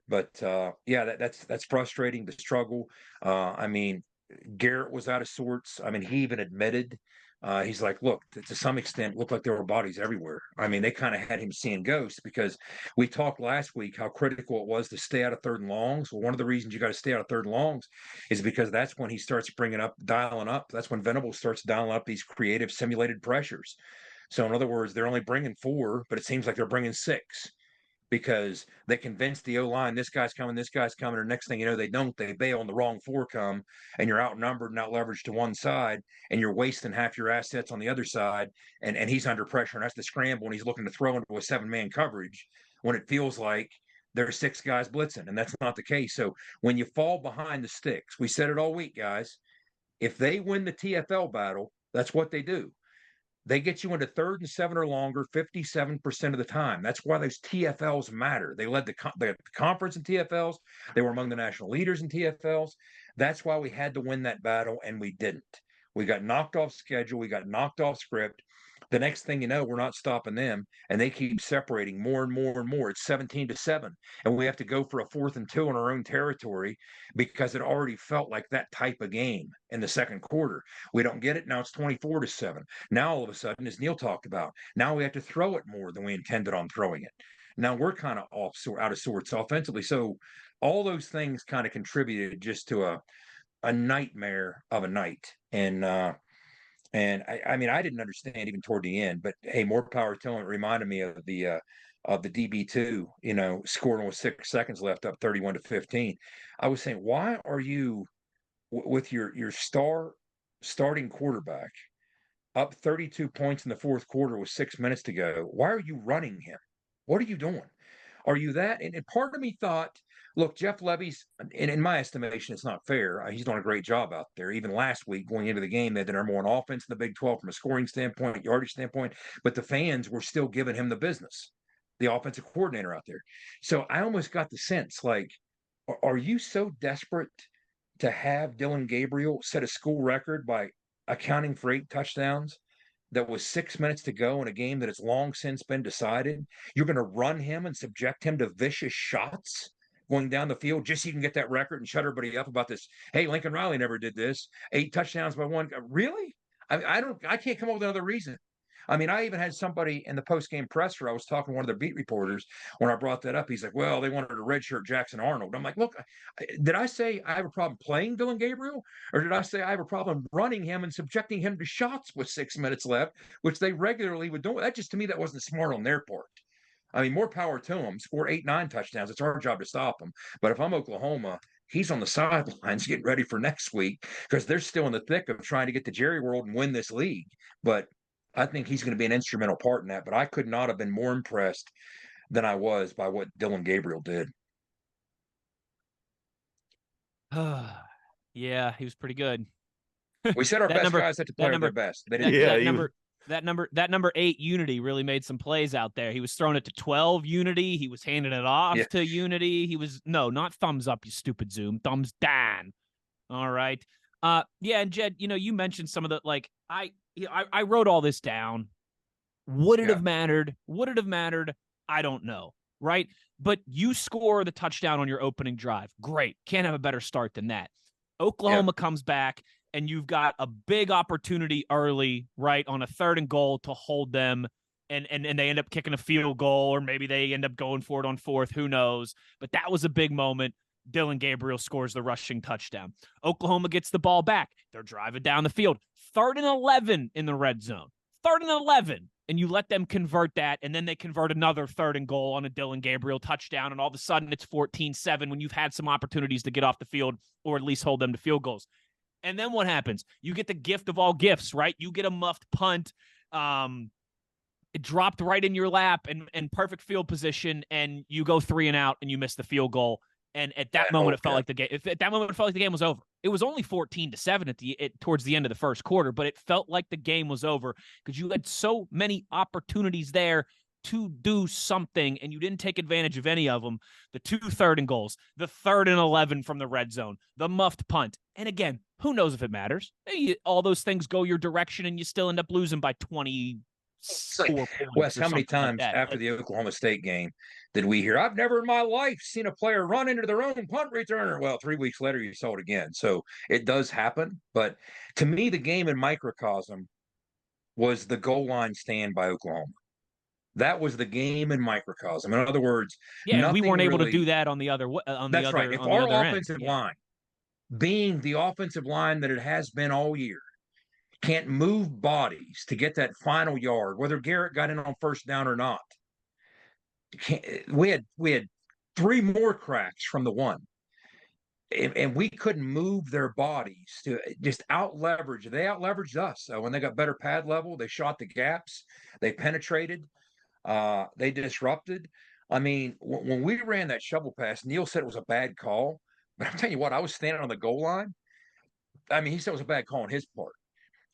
B: But that's frustrating, the struggle. I mean, Garrett was out of sorts. I mean, he even admitted, he's like, look, to some extent, it looked like there were bodies everywhere. I mean, they kind of had him seeing ghosts because we talked last week how critical it was to stay out of 3rd and longs. Well, one of the reasons you got to stay out of 3rd and longs is because that's when he starts dialing up. That's when Venables starts dialing up these creative simulated pressures. So in other words, they're only bringing 4, but it seems like they're bringing 6. Because they convinced the O-line, this guy's coming, and next thing you know, they don't. They bail and the wrong 4 come, and you're outnumbered and out-leveraged to one side, and you're wasting half your assets on the other side, and he's under pressure, and that's the scramble, and he's looking to throw into a 7-man coverage when it feels like there's 6 guys blitzing, and that's not the case. So when you fall behind the sticks, we said it all week, guys, if they win the TFL battle, that's what they do. They get you into 3rd and 7 or longer 57% of the time. That's why those TFLs matter. They led the conference in TFLs. They were among the national leaders in TFLs. That's why we had to win that battle, and we didn't. We got knocked off schedule. We got knocked off script. The next thing you know, we're not stopping them, and they keep separating more and more and more. It's 17-7, and we have to go for a 4th and 2 in our own territory because it already felt like that type of game in the second quarter. We don't get it. Now it's 24-7. Now all of a sudden, as Neil talked about, now we have to throw it more than we intended on throwing it. Now we're kind of out of sorts offensively. So all those things kind of contributed just to a nightmare of a night. And I mean, I didn't understand even toward the end, but hey, more power to him. It reminded me of the DB2, scoring with 6 seconds left, up 31-15. I was saying, why are you with your starting quarterback up 32 points in the 4th quarter with 6 minutes to go? Why are you running him? What are you doing? Are you that? And part of me thought, look, Jeff Levy's, and in my estimation, it's not fair. He's doing a great job out there. Even last week, going into the game, they had the number 1 offense in the Big 12 from a scoring standpoint, yardage standpoint, but the fans were still giving him the business, the offensive coordinator out there. So I almost got the sense, like, are you so desperate to have Dylan Gabriel set a school record by accounting for 8 touchdowns that was 6 minutes to go in a game that has long since been decided? You're going to run him and subject him to vicious shots going down the field just so you can get that record and shut everybody up about this? Hey, Lincoln Riley never did this. 8 touchdowns by 1. Really? I can't come up with another reason. I mean, I even had somebody in the post-game presser. I was talking to one of their beat reporters when I brought that up. He's like, well, they wanted to redshirt Jackson Arnold. I'm like, look, did I say I have a problem playing Dylan Gabriel? Or did I say I have a problem running him and subjecting him to shots with 6 minutes left, which they regularly would do? That just, to me, that wasn't smart on their part. I mean, more power to him. Score 8, 9 touchdowns. It's our job to stop him. But if I'm Oklahoma, he's on the sidelines getting ready for next week because they're still in the thick of trying to get to Jerry World and win this league. But I think he's going to be an instrumental part in that. But I could not have been more impressed than I was by what Dylan Gabriel did.
A: Yeah, he was pretty good.
B: We said our best guys had to play their best. They didn't.
A: That number 8 Unity really made some plays out there. He was throwing it to 12 Unity. He was handing it off to Unity. He was not thumbs up, you stupid Zoom. Thumbs down. All right. Yeah, and Jed, you mentioned some of the, like, I wrote all this down. Would it have mattered? Would it have mattered? I don't know, right? But you score the touchdown on your opening drive. Great. Can't have a better start than that. Oklahoma comes back, and you've got a big opportunity early, right, on a 3rd and goal to hold them, and they end up kicking a field goal, or maybe they end up going for it on 4th. Who knows? But that was a big moment. Dylan Gabriel scores the rushing touchdown. Oklahoma gets the ball back. They're driving down the field. 3rd and 11 in the red zone. 3rd and 11. And you let them convert that, and then they convert another 3rd and goal on a Dylan Gabriel touchdown, and all of a sudden it's 14-7 when you've had some opportunities to get off the field or at least hold them to field goals. And then what happens? You get the gift of all gifts, right? You get a muffed punt. It dropped right in your lap and perfect field position, and you go 3 and out, and you miss the field goal. And at that moment, it felt like the game. At that moment, it felt like the game was over. It was only 14-7 towards the end of the first quarter, but it felt like the game was over because you had so many opportunities there to do something, and you didn't take advantage of any of them. The 2 3rd and goals, the 3rd and 11 from the red zone, the muffed punt, and again, who knows if it matters? All those things go your direction, and you still end up losing by 20.
B: Wes, how many times after the Oklahoma State game did we hear, I've never in my life seen a player run into their own punt returner? Well, 3 weeks later, you saw it again. So it does happen. But to me, the game in microcosm was the goal line stand by Oklahoma. That was the game in microcosm. In other words,
A: we weren't able to do that on the other.
B: That's right. If our offensive line, being the offensive line that it has been all year, can't move bodies to get that final yard, whether Garrett got in on 1st down or not. We had 3 more cracks from the 1. And we couldn't move their bodies to just out-leverage. They out-leveraged us. So when they got better pad level, they shot the gaps. They penetrated. They disrupted. I mean, when we ran that shovel pass, Neil said it was a bad call. But I'm telling you what, I was standing on the goal line. I mean, he said it was a bad call on his part.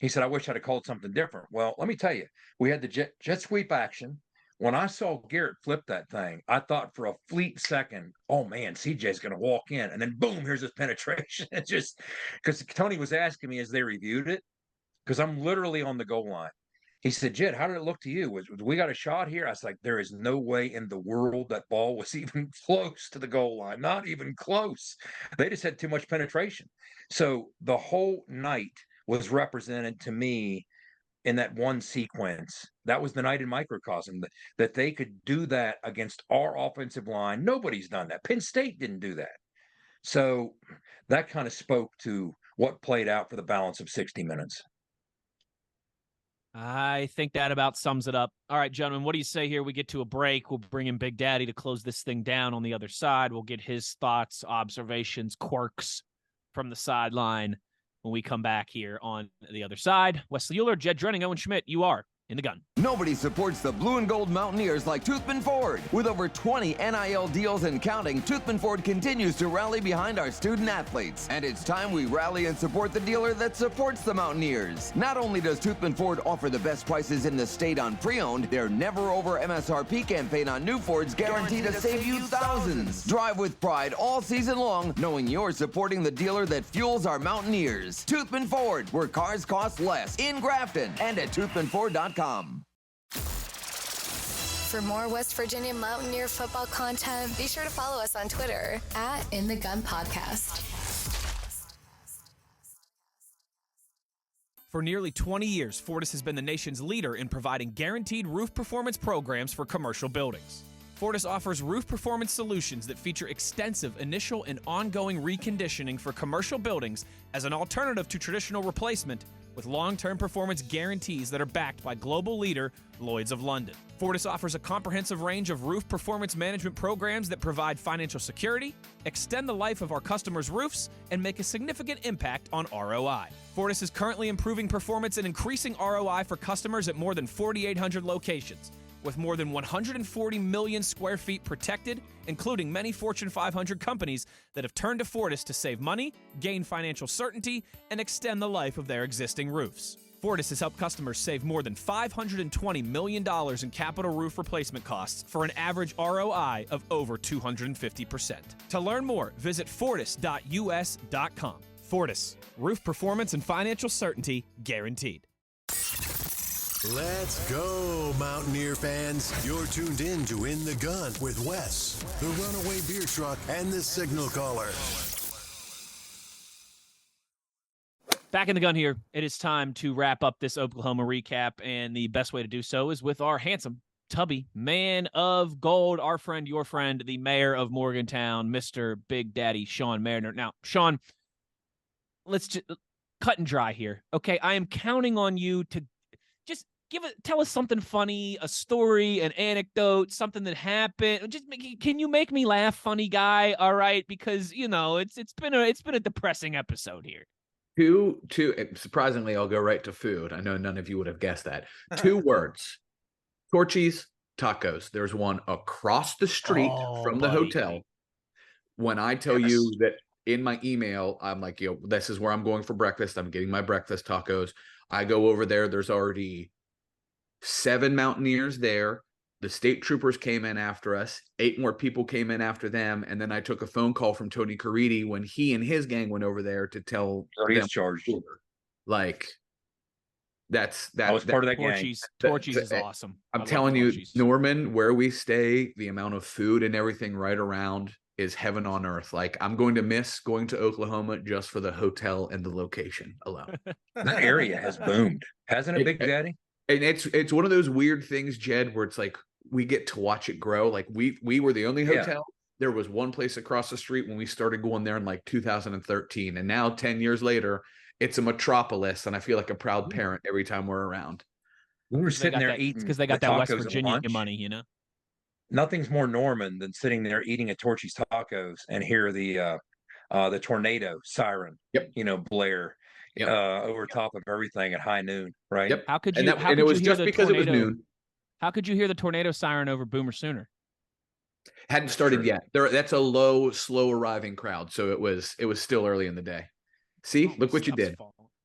B: He said, I wish I'd have called something different. Well, let me tell you, we had the jet sweep action. When I saw Garrett flip that thing, I thought for a fleet second, oh, man, CJ's going to walk in. And then, boom, here's his penetration. It's just because Tony was asking me as they reviewed it, because I'm literally on the goal line. He said, Jed, how did it look to you? We got a shot here? I was like, there is no way in the world that ball was even close to the goal line. Not even close. They just had too much penetration. So the whole night was represented to me in that one sequence. That was the night in microcosm that they could do that against our offensive line. Nobody's done that. Penn State didn't do that. So that kind of spoke to what played out for the balance of 60 minutes.
A: I think that about sums it up. All right, gentlemen, what do you say here? We get to a break. We'll bring in Big Daddy to close this thing down on the other side. We'll get his thoughts, observations, quirks from the sideline when we come back here on the other side. Wesley Euler, Jed Drenning, Owen Schmidt, you are in the gun.
D: Nobody supports the blue and gold Mountaineers like Toothman Ford. With over 20 NIL deals and counting, Toothman Ford continues to rally behind our student athletes. And it's time we rally and support the dealer that supports the Mountaineers. Not only does Toothman Ford offer the best prices in the state on pre-owned, their never over MSRP campaign on new Fords guaranteed to save you thousands. Drive with pride all season long, knowing you're supporting the dealer that fuels our Mountaineers. Toothman Ford, where cars cost less. In Grafton and at toothmanford.com.
E: For more West Virginia Mountaineer football content, be sure to follow us on Twitter at In The Gun Podcast.
A: For nearly 20 years, Fortis has been the nation's leader in providing guaranteed roof performance programs for commercial buildings. Fortis offers roof performance solutions that feature extensive initial and ongoing reconditioning for commercial buildings as an alternative to traditional replacement, with long-term performance guarantees that are backed by global leader Lloyd's of London. Fortis offers a comprehensive range of roof performance management programs that provide financial security, extend the life of our customers' roofs, and make a significant impact on ROI. Fortis is currently improving performance and increasing ROI for customers at more than 4,800 locations, with more than 140 million square feet protected, including many Fortune 500 companies that have turned to Fortis to save money, gain financial certainty, and extend the life of their existing roofs. Fortis has helped customers save more than $520 million in capital roof replacement costs for an average ROI of over 250%. To learn more, visit fortis.us.com.
F: Fortis, roof performance and financial certainty guaranteed.
G: Let's go, Mountaineer fans. You're tuned in to In the Gun with Wes, the Runaway Beer Truck, and the Signal Caller.
A: Back in the gun here. It is time to wrap up this Oklahoma recap, and the best way to do so is with our handsome, tubby man of gold, our friend, your friend, the mayor of Morgantown, Mr. Big Daddy Sean Mariner. Now, Sean, let's just cut and dry here. Okay, I am counting on you to just tell us something funny, a story, an anecdote, something that happened. Can you make me laugh, funny guy? All right, because it's been a depressing episode here.
H: Two. Surprisingly, I'll go right to food. I know none of you would have guessed that. 2 words: Torchy's Tacos. There's one across the street from the hotel. When I tell you that in my email, I'm like, this is where I'm going for breakfast. I'm getting my breakfast tacos. I go over there. There's already 7 Mountaineers there. The state troopers came in after us. 8 more people came in after them. And then I took a phone call from Tony Caridi when he and his gang went over there to tell them.
B: Charged.
H: Like, I
B: was part of that gang.
A: Torchy's is awesome.
H: I'm telling you, Norman, where we stay, the amount of food and everything right around is heaven on earth. Like, I'm going to miss going to Oklahoma just for the hotel and the location alone.
B: That area has boomed, hasn't it, Big Daddy?
H: And it's one of those weird things, Jed, where it's like we get to watch it grow. Like we were the only hotel. Yeah. There was one place across the street when we started going there in like 2013. And now 10 years later, it's a metropolis. And I feel like a proud parent every time we're around.
B: We were sitting there eating
A: because they got that West Virginia money,
B: Nothing's more Norman than sitting there eating at Torchy's Tacos and hear the tornado siren, blare over top of everything at high noon, right?
H: Yep.
A: How could you?
H: And it was just because it was noon.
A: How could you hear the tornado siren over Boomer Sooner?
H: Hadn't started yet. That's a low, slow arriving crowd, so it was still early in the day. See, look what you did.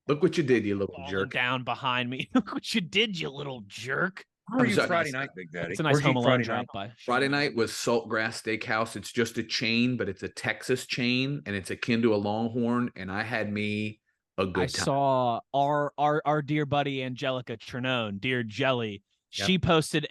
H: Look what you did, you little jerk.
A: Down behind me. Look what you did, you little jerk.
B: Where were you Friday night, Big Daddy?
A: It's a nice Home Alone drop by.
H: Friday night was Saltgrass Steakhouse. It's just a chain, but it's a Texas chain, and it's akin to a Longhorn. And I had me a good time.
A: I saw our dear buddy Angelica Trinone, dear Jelly. Yep. She posted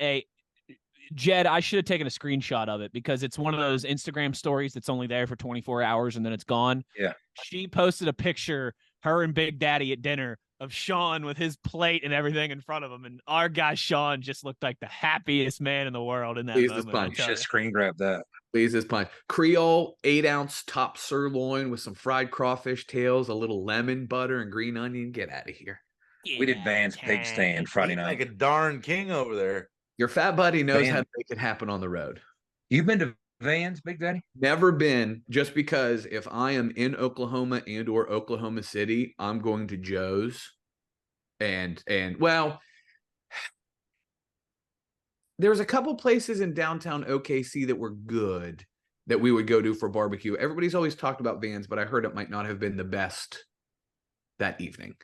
A: Jed, I should have taken a screenshot of it because it's one of those Instagram stories that's only there for 24 hours and then it's gone.
B: Yeah.
A: She posted a picture, her and Big Daddy at dinner, of Sean with his plate and everything in front of him. And our guy Sean just looked like the happiest man in the world in that moment.
B: You should screen grab that.
H: Please, this punch. Creole 8-ounce top sirloin with some fried crawfish tails, a little lemon, butter, and green onion. Get out of here.
B: Yeah, we did Van's Pig Stand Friday night.
C: Like a darn king over there.
H: Your fat buddy knows how to make it happen on the road.
B: You've been to Van's, Big Daddy?
H: Never been, just because if I am in Oklahoma and or Oklahoma City, I'm going to Joe's. And well, there's a couple places in downtown OKC that were good that we would go to for barbecue. Everybody's always talked about Van's, but I heard it might not have been the best that evening.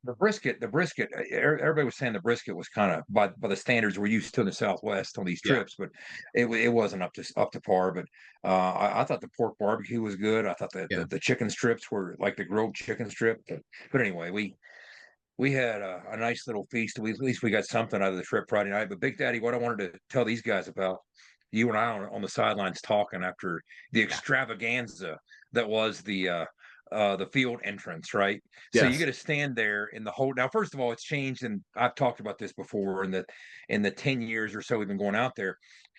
B: The brisket, everybody was saying the brisket was kind of by the standards we're used to in the Southwest on these trips, but it wasn't up to par. But I thought the pork barbecue was good. I thought the chicken strips were like the grilled chicken strip. But anyway, we had a nice little feast. At least we got something out of the trip Friday night. But Big Daddy, what I wanted to tell these guys about, you and I on the sidelines talking after the extravaganza that was the field entrance, right? Yes. So you got to stand there in the whole. Now, first of all, it's changed, and I've talked about this before. In the 10 years or so we've been going out there,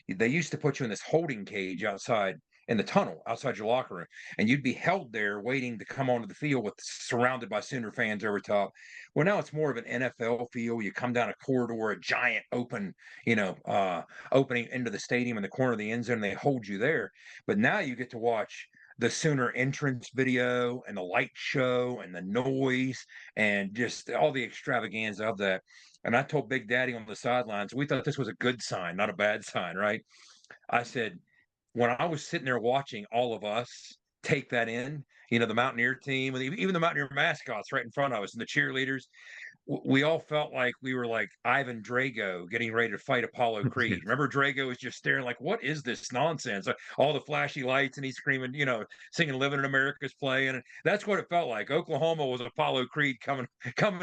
B: they used to put you in this holding cage outside in the tunnel outside your locker room, and you'd be held there waiting to come onto the field surrounded by Sooner fans over top. Well, now it's more of an NFL field. You come down a corridor, a giant opening into the stadium in the corner of the end zone, and they hold you there. But now you get to watch the Sooner entrance video and the light show and the noise and just all the extravaganza of that. And I told Big Daddy on the sidelines, we thought this was a good sign, not a bad sign, right? I said, when I was sitting there watching all of us take that in, the Mountaineer team, and even the Mountaineer mascots right in front of us and the cheerleaders, we all felt like we were like Ivan Drago getting ready to fight Apollo Creed. Remember, Drago was just staring like, "What is this nonsense?" Like, all the flashy lights, and he's screaming, singing "Living in America's" playing. And that's what it felt like. Oklahoma was Apollo Creed coming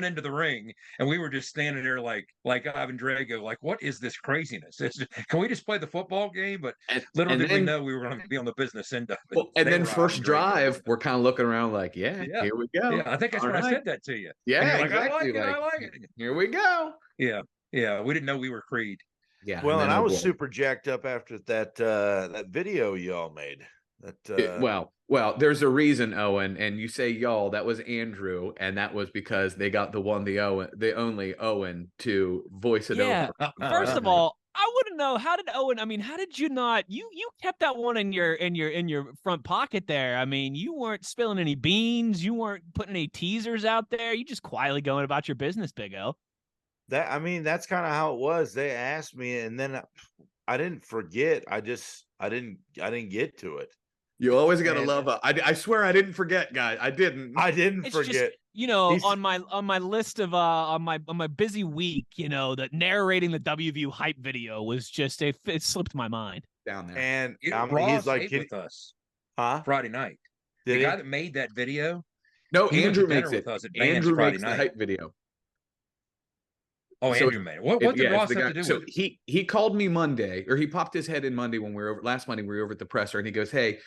B: into the ring, and we were just standing there like Ivan Drago, like, "What is this craziness? Can we just play the football game?" But little did we know we were going to be on the business end of it.
H: Well, and then first drive, we're kind of looking around like, here we go.
B: Yeah, I think that's when I said that to you.
H: Yeah,
B: like,
H: exactly.
B: I like it.
H: Here we go.
B: Yeah, we didn't know we were Creed.
C: Yeah. Well, and I was super jacked up after that video y'all made.
H: Well, there's a reason, Owen, and you say y'all. That was Andrew, and that was because they got the only Owen to voice it over.
A: First of all, I wouldn't know. How did Owen? I mean, how did you not? You kept that one in your front pocket there. I mean, you weren't spilling any beans. You weren't putting any teasers out there. You just quietly going about your business, Big O.
C: That's kind of how it was. They asked me, and then I didn't forget. I didn't get to it.
H: You always got to love it. I swear I didn't forget, guys. I didn't
C: forget.
A: Just, on my list of on my busy week, that narrating the WVU hype video was just it slipped my mind
H: down there.
C: And
B: he's like with us, Friday night. The guy that made that video.
H: No, Andrew makes it.
B: With us at
H: Andrew
B: Friday
H: makes
B: night.
H: the hype video.
B: Oh,
H: so
B: Andrew made it. What did Ross have to do with it?
H: He called me Monday, or he popped his head in Monday when last Monday we were over at the presser, and he goes, "Hey,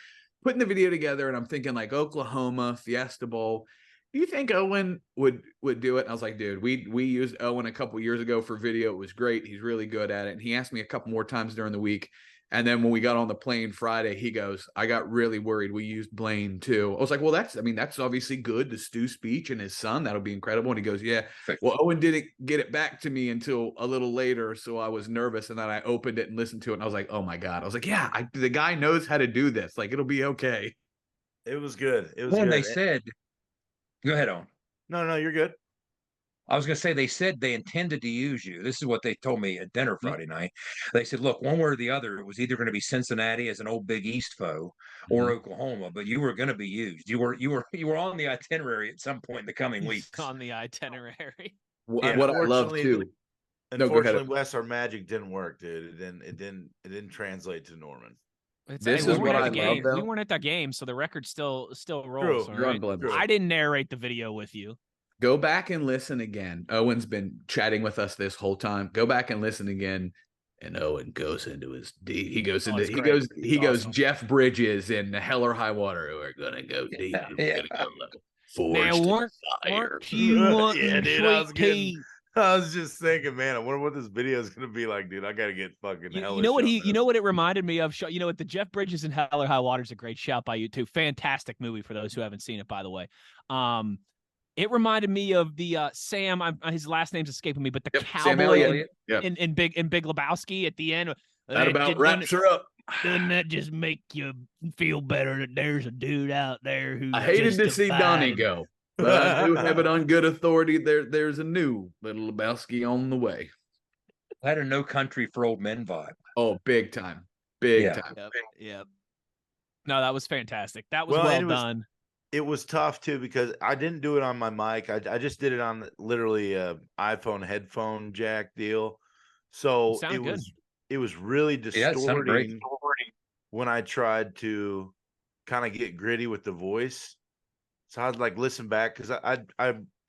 H: putting the video together," and I'm thinking like Oklahoma Fiesta Bowl. Do you think Owen would do it? And I was like, dude, we used Owen a couple years ago for video. It was great. He's really good at it. And he asked me a couple more times during the week. And then when we got on the plane Friday, he goes, I got really worried. We used Blaine too. I was like, well, that's obviously good. The Stu speech and his son, that'll be incredible. And he goes, yeah. Well, Owen didn't get it back to me until a little later. So I was nervous. And then I opened it and listened to it. And I was like, oh my God. I was like, yeah, the guy knows how to do this. Like, it'll be okay.
C: It was good. It was
B: when
C: good.
B: They said, go ahead, Owen.
C: No, you're good.
B: I was going to say, they said they intended to use you. This is what they told me at dinner Friday night. They said, look, one way or the other, it was either going to be Cincinnati as an old Big East foe or Oklahoma, but you were going to be used. You were on the itinerary at some point in the coming weeks.
A: On the itinerary.
H: What I love too.
C: Unfortunately, Wes, our magic didn't work, dude. It didn't translate to Norman.
H: This is what I love, though.
A: We weren't at that game, so the record still rolls.
H: True.
A: Right? I didn't narrate the video with you.
H: Go back and listen again. Owen's been chatting with us this whole time. Go back and listen again. And Owen goes into his deep. He goes awesome. Jeff Bridges in Hell or High Water. We're gonna go deep. We're gonna go
A: weren't you
C: dude, I was just thinking, man, I wonder what this video is going to be like, dude. I got to get fucking hell.
A: You know what it reminded me of? The Jeff Bridges and Hell or High Water is a great shout by you too. Fantastic movie for those who haven't seen it, by the way. It reminded me of the Sam. His last name's escaping me, but the cowboy in Big Lebowski at the end.
H: That about wraps her up.
A: Doesn't that just make you feel better that there's a dude out there who?
H: I hated to see Donnie go. But I do have it on good authority. There's a new little Lebowski on the way.
B: I had a No Country for Old Men vibe.
H: Oh, big time. Big time.
A: Yep. No, that was fantastic. That was well done.
C: It was tough too because I didn't do it on my mic. I just did it on literally a iPhone headphone jack deal. So it was really distorting when I tried to kind of get gritty with the voice. So I was like, listen back because I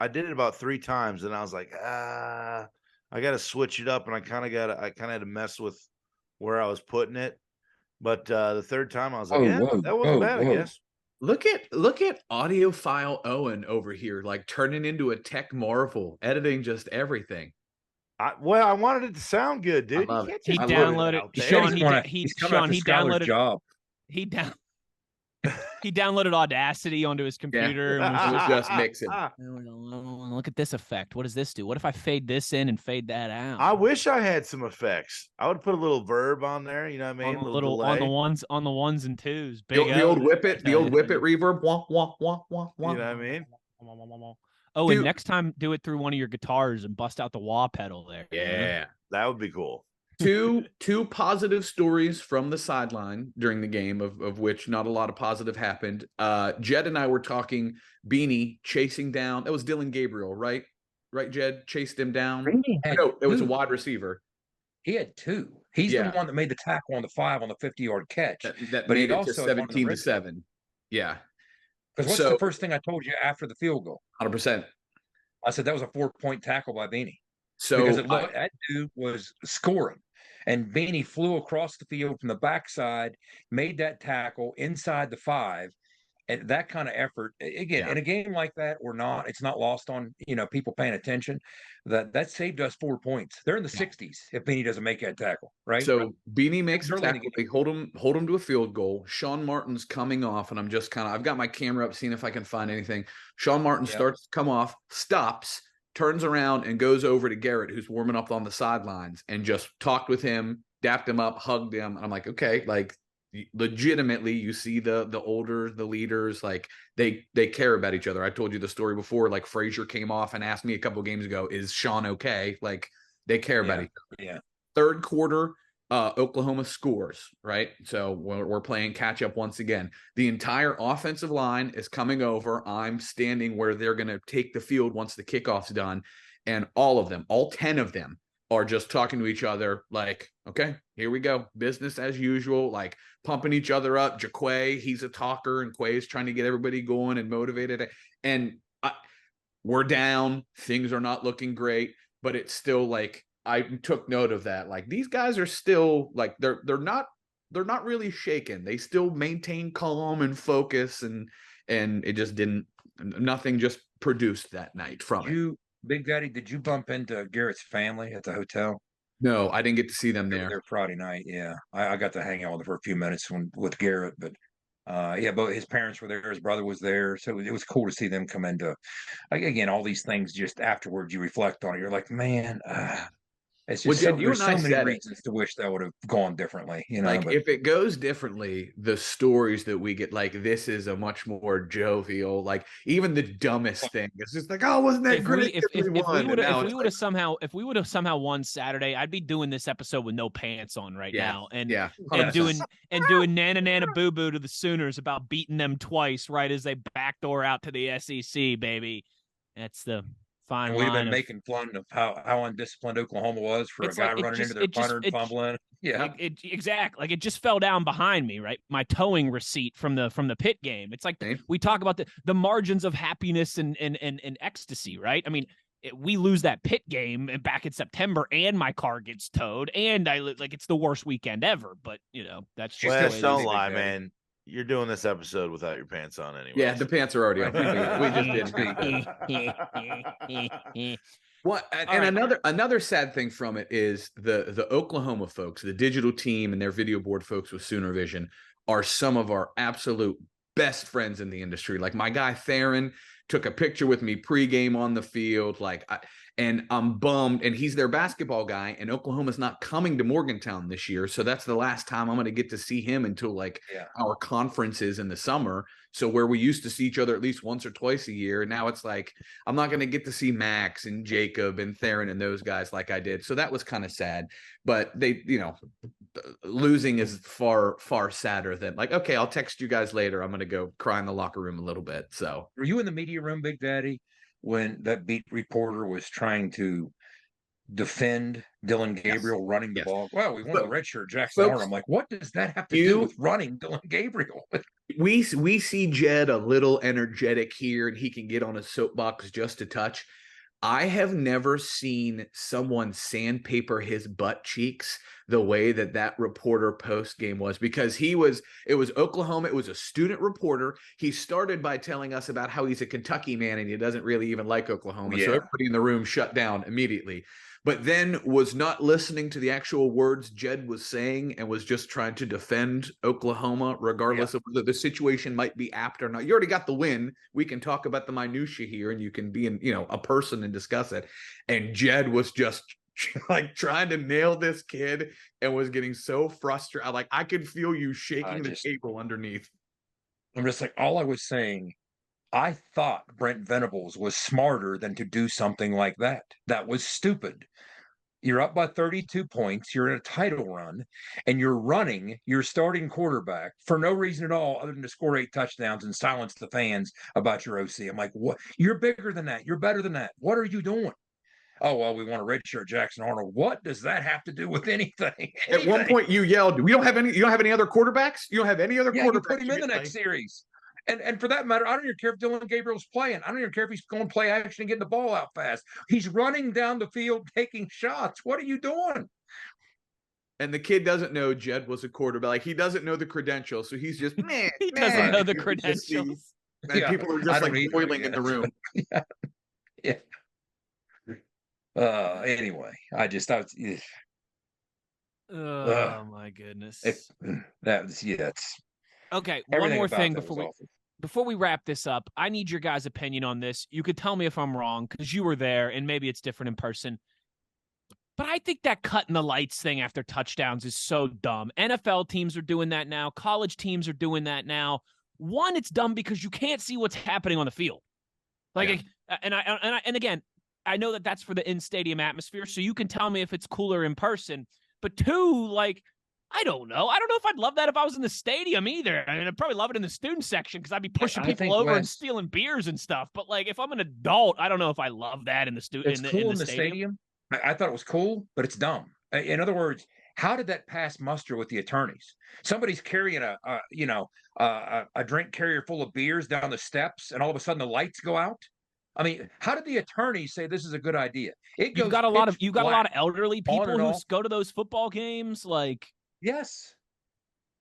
C: did it about 3 times and I was like, I got to switch it up and I kind of had to mess with where I was putting it. But the 3rd time I was like, that wasn't bad, I guess.
H: Look at audiophile Owen over here, like turning into a tech marvel, editing just everying.
C: I wanted it to sound good, dude.
A: He downloaded He downloaded Audacity onto his computer and
H: was just mixing.
A: Look at this effect. What does this do? What if I fade this in and fade that out?
C: I wish I had some effects. I would put a little verb on there. You know what I mean?
A: On the ones and twos.
H: The old whip it reverb. Wah, wah, wah, wah, wah.
C: You know what I mean?
A: Oh, and next time do it through one of your guitars and bust out the wah pedal there.
H: Yeah,
C: that would be cool.
H: Two positive stories from the sideline during the game, of which not a lot of positive happened. Jed and I were talking Beanie chasing down. That was Dylan Gabriel, right? right, Jed? Chased him down.
B: Beanie had
H: No, it was a
B: two.
H: wide receiver.
B: He had two. He's the one that made the tackle on the 5 on the 50-yard catch.
H: That
B: but
H: made
B: he
H: it to
B: also had one in the
H: 17-7. Yeah.
B: Because what's the first thing I told you after the field goal?
H: 100%.
B: I said that was a 4-point tackle by Beanie.
H: So
B: because that dude was scoring, and Beanie flew across the field from the backside, made that tackle inside the 5. And that kind of effort, again, in a game like that, it's not lost on people paying attention. That saved us 4 points. They're in the 60s if Beanie doesn't make that tackle, right?
H: So Beanie makes a tackle. They hold him to a field goal. Sean Martin's coming off, and I'm just I've got my camera up, seeing if I can find anything. Sean Martin starts to come off, stops, turns around, and goes over to Garrett, who's warming up on the sidelines, and just talked with him, dapped him up, hugged him. And I'm like, okay, like, legitimately, you see the leaders, like they care about each other. I told you the story before, like Frazier came off and asked me a couple games ago, is Sean okay? Like, they care about each other.
B: Yeah.
H: Third quarter, Oklahoma scores, right? So we're playing catch up once again. The entire offensive line is coming over. I'm standing where they're going to take the field once the kickoff's done. And all of them, all 10 of them, are just talking to each other like, okay, here we go. Business as usual, like pumping each other up. Jaquay, he's a talker, and Quay's trying to get everybody going and motivated. And we're down. Things are not looking great, but it's still like, I took note of that. Like, these guys are still like, they're not really shaken. They still maintain calm and focus, and it just nothing just produced that night from it.
B: Big Daddy, did you bump into Garrett's family at the hotel?
H: No, I didn't get to see them there.
B: There Friday night. Yeah, I got to hang out with him for a few minutes with Garrett, but but his parents were there, his brother was there, so it was cool to see them come into. Again, all these things just afterwards you reflect on it. You're like, man, it's just there's so many reasons to wish that would have gone differently.
H: Like, if it goes differently, the stories that we get, like, this is a much more jovial, like, even the dumbest thing, it's just like, oh, wasn't that great? If
A: we would have somehow won Saturday, I'd be doing this episode with no pants on now, and doing nana boo boo to the Sooners about beating them twice right as they backdoor out to the SEC, baby. That's the fine.
B: We've been making fun of how undisciplined Oklahoma was for a guy running into their punter and fumbling. Yeah,
A: exactly. Like, it just fell down behind me, right? My towing receipt from the Pitt game. It's like we talk about the margins of happiness and ecstasy, right? I mean, we lose that Pitt game back in September, and my car gets towed, and it's the worst weekend ever. But that's just
C: don't lie, man. You're doing this episode without your pants on anyway.
H: Yeah, the pants are already on. We just didn't. What? And another sad thing from it is the Oklahoma folks, the digital team and their video board folks with Sooner Vision, are some of our absolute best friends in the industry. Like, my guy Theron took a picture with me pregame on the field. And I'm bummed, and he's their basketball guy, and Oklahoma's not coming to Morgantown this year. So that's the last time I'm going to get to see him until our conferences in the summer. So where we used to see each other at least once or twice a year, now it's like, I'm not going to get to see Max and Jacob and Theron and those guys like I did. So that was kind of sad, but they, losing is far, far sadder than like, okay, I'll text you guys later. I'm going to go cry in the locker room a little bit. So
B: were you in the media room, Big Daddy, when that beat reporter was trying to defend Dylan Gabriel running the ball? Well, we won the redshirt Jackson Arnold. I'm like, what does that have to do with running Dylan Gabriel?
H: We see Jed a little energetic here, and he can get on a soapbox just a touch. I have never seen someone sandpaper his butt cheeks the way that reporter post game was, because it was Oklahoma. It was a student reporter. He started by telling us about how he's a Kentucky man and he doesn't really even like Oklahoma. So everybody in the room shut down immediately, but then was not listening to the actual words Jed was saying and was just trying to defend Oklahoma, regardless of whether the situation might be apt or not. You already got the win. We can talk about the minutia here, and you can be a person and discuss it. And Jed was just like trying to nail this kid and was getting so frustrated. I could feel you shaking the table underneath.
B: I'm just like, all I was saying, I thought Brent Venables was smarter than to do something like that. That was stupid. You're up by 32 points. You're in a title run, and you're running your starting quarterback for no reason at all other than to score 8 touchdowns and silence the fans about your OC. I'm like, what? You're bigger than that. You're better than that. What are you doing? oh, well, we want to redshirt Jackson Arnold. What does that have to do with anything?
H: At one point you yelled, you don't have any other quarterbacks? You don't have any other quarterbacks?
B: You put him in the next series. And for that matter, I don't even care if Dylan Gabriel's playing. I don't even care if he's going to play action and getting the ball out fast. He's running down the field taking shots. What are you doing?
H: And the kid doesn't know Jed was a quarterback. Like, he doesn't know the credentials, so he's just
A: he doesn't know the credentials.
H: And people are just like boiling in the room.
B: Yeah. Anyway, I was.
A: Oh my goodness.
B: It's
A: okay. One more thing before we wrap this up. I need your guys' opinion on this. You could tell me if I'm wrong because you were there, and maybe it's different in person. But I think that cutting the lights thing after touchdowns is so dumb. NFL teams are doing that now. College teams are doing that now. One, it's dumb because you can't see what's happening on the field. Like, and again, I know that that's for the in-stadium atmosphere, so you can tell me if it's cooler in person. But two, like, I don't know. I don't know if I'd love that if I was in the stadium either. I mean, I'd probably love it in the student section because I'd be pushing people over and stealing beers and stuff. But like, if I'm an adult, I don't know if I love that in the student.
B: It's cool in the stadium. I thought it was cool, but it's dumb. In other words, how did that pass muster with the attorneys? Somebody's carrying a drink carrier full of beers down the steps, and all of a sudden the lights go out. I mean, how did the attorneys say this is a good idea? You've got a lot of
A: elderly people who go to those football games. Like,
B: yes.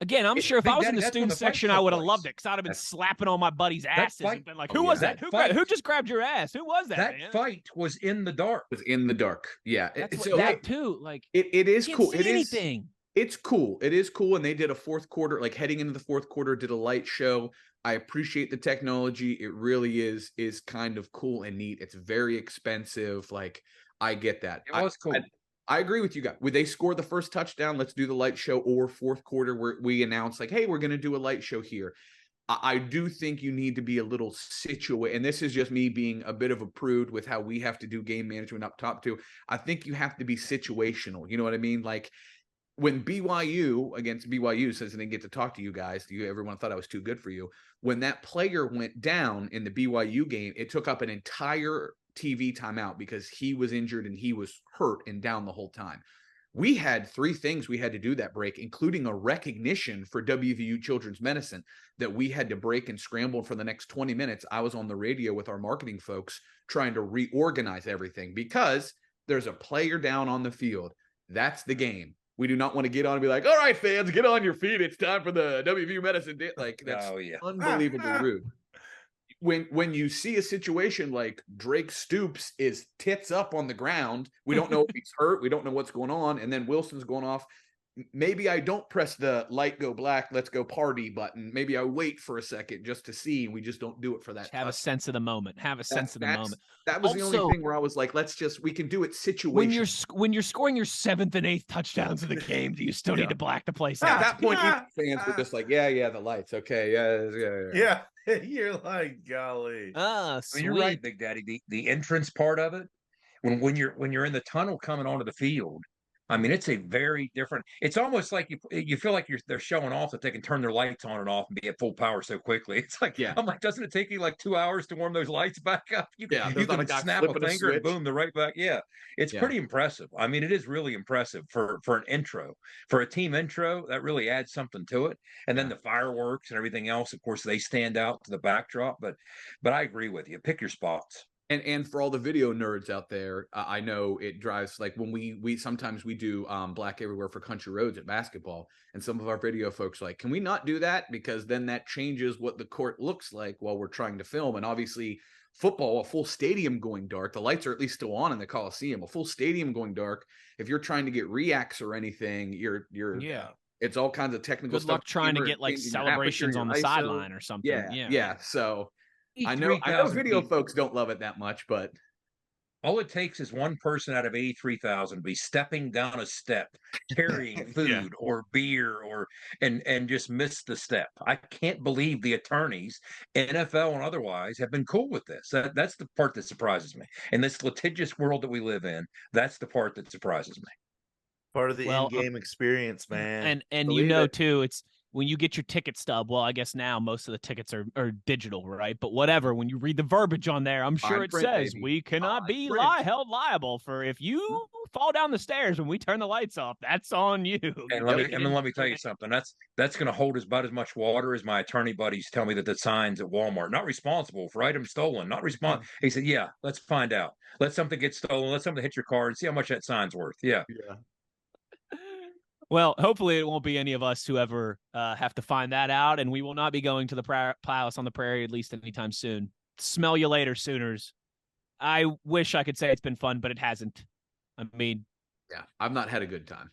A: Again, I'm sure if I was in the student section, I would have loved it because I'd have been slapping on my buddies' asses and been like, "Who was that? Who just grabbed your ass? Who was that?"
B: That fight was in the dark.
H: It was in the dark. Yeah,
A: that too. Like,
H: it is cool. It is
A: anything.
H: It's cool. It is cool. And they did a fourth quarter, like heading into the fourth quarter, did a light show. I appreciate the technology. It really is kind of cool and neat. It's very expensive. Like, I get that.
B: It was cool.
H: I agree with you guys. Would they score the first touchdown? Let's do the light show, or fourth quarter where we announce like, hey, we're going to do a light show here. I do think you need to be a little situated. And this is just me being a bit of a prude with how we have to do game management up top too. I think you have to be situational. You know what I mean? Like, when BYU against BYU says I didn't get to talk to you guys, everyone thought I was too good for you. When that player went down in the BYU game, it took up an entire TV timeout because he was injured and he was hurt and down the whole time. We had 3 things we had to do that break, including a recognition for WVU Children's Medicine that we had to break and scramble for the next 20 minutes. I was on the radio with our marketing folks trying to reorganize everything because there's a player down on the field. That's the game. We do not want to get on and be like, all right, fans, get on your feet. It's time for the WVU Medicine Day. Like, that's unbelievably rude. When you see a situation like Drake Stoops is tits up on the ground, we don't know if he's hurt, we don't know what's going on, and then Wilson's going off. Maybe I don't press the light go black, let's go party button. Maybe I wait for a second just to see. We just don't do it for that.
A: Have a sense of the moment.
H: That was also the only thing where I was like, we can do it situationally.
A: When you're scoring your 7th and 8th touchdowns of the game, do you still need to black the place out?
H: At that point, fans were just like, yeah, the lights. Okay.
C: Yeah. You're like, golly.
B: You're right, Big Daddy. The entrance part of it, when you're in the tunnel coming onto the field, I mean, it's a very different. It's almost like you feel like they're showing off that they can turn their lights on and off and be at full power so quickly. It's like, I'm like, doesn't it take you like 2 hours to warm those lights back up? You can snap a finger and boom, they're right back. Yeah, it's pretty impressive. I mean, it is really impressive for an intro, for a team intro. That really adds something to it. And then the fireworks and everything else, of course, they stand out to the backdrop. But I agree with you. Pick your spots.
H: And for all the video nerds out there, I know it drives, like when we sometimes we do Black Everywhere for Country Roads at basketball, and some of our video folks are like, can we not do that? Because then that changes what the court looks like while we're trying to film. And obviously football, a full stadium going dark, the lights are at least still on in the Coliseum, a full stadium going dark. If you're trying to get reacts or anything, you're it's all kinds of technical stuff.
A: Good luck trying to get like celebrations on the sideline or something.
H: Yeah. So I know video folks don't love it that much, but
B: all it takes is one person out of 83,000 to be stepping down a step, carrying food or beer and just miss the step. I can't believe the attorneys, NFL and otherwise, have been cool with this. That's the part that surprises me. In this litigious world that we live in, that's the part that surprises me.
C: Part of the in-game experience, man.
A: And you know, too, it's when you get your ticket stub, well, I guess now most of the tickets are digital, right? But whatever, when you read the verbiage on there, I'm sure
H: Fine
A: it
H: print,
A: says
H: baby.
A: we cannot
H: Fine
A: be
H: print.
A: held liable for if you fall down the stairs when we turn the lights off. That's on you.
B: And let me tell you something. That's going to hold about as much water as my attorney buddies tell me that the signs at Walmart, not responsible for items stolen, not responsible. He said, yeah, let's find out. Let something get stolen. Let something hit your car and see how much that sign's worth. Yeah.
A: Well, hopefully it won't be any of us who ever have to find that out, and we will not be going to the Palace on the Prairie at least anytime soon. Smell you later, Sooners. I wish I could say it's been fun, but it hasn't. I mean,
H: yeah, I've not had a good time.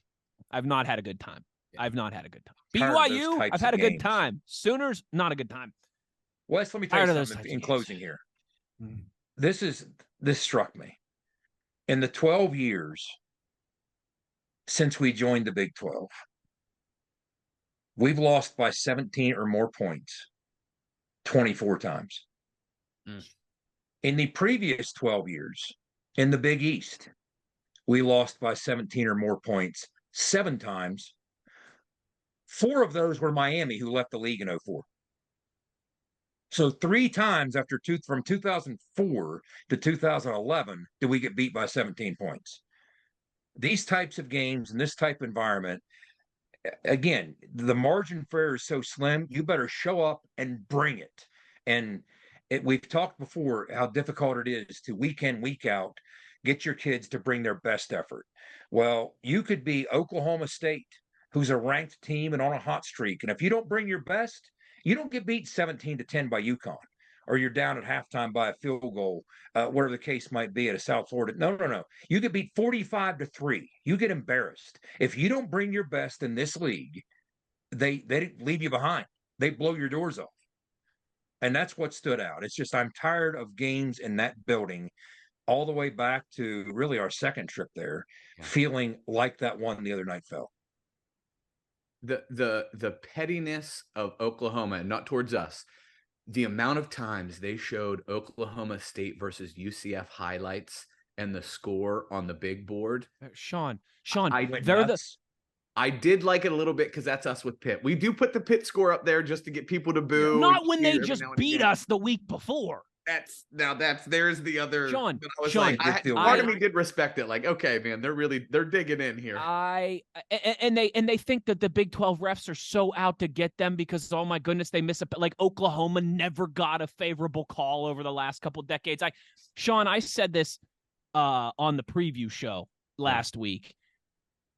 A: I've not had a good time.
H: Yeah.
A: I've not had a good time.
B: Tired of those
A: BYU,
B: types
A: I've had a
B: of
A: good
B: games.
A: time. Sooners, not a good time.
B: Wes, let me tell
A: Tired of
B: you
A: those
B: something
A: types
B: in
A: of
B: closing here.
A: Mm.
B: This struck me. In the 12 years since we joined the Big 12, we've lost by 17 or more points 24 times.
H: Mm.
B: In the previous 12 years in the Big East, we lost by 17 or more points 7 times. 4 of those were Miami, who left the league in 2004. So 3 times from 2004 to 2011 did we get beat by 17 points. These types of games and this type of environment, again, the margin for error is so slim, you better show up and bring it. And we've talked before how difficult it is to week in, week out, get your kids to bring their best effort. Well, you could be Oklahoma State, who's a ranked team and on a hot streak. And if you don't bring your best, you don't get beat 17-10 by UConn, or you're down at halftime by a field goal, whatever the case might be at a South Florida. No. You get beat 45-3. You get embarrassed. If you don't bring your best in this league, they leave you behind. They blow your doors off. And that's what stood out. It's just I'm tired of games in that building all the way back to really our second trip there, feeling like that one the other night felt.
H: The pettiness of Oklahoma, and not towards us, the amount of times they showed Oklahoma State versus UCF highlights and the score on the big board.
A: Sean,
H: I did like it a little bit because that's us with Pitt. We do put the Pitt score up there just to get people to boo.
A: Not when they just beat us the week before.
H: There's the other.
A: Sean,
H: part of me did respect it. Like, okay, man, they're digging in here.
A: And they think that the Big 12 refs are so out to get them because, oh my goodness, they miss like Oklahoma never got a favorable call over the last couple of decades. Sean, I said this on the preview show last week.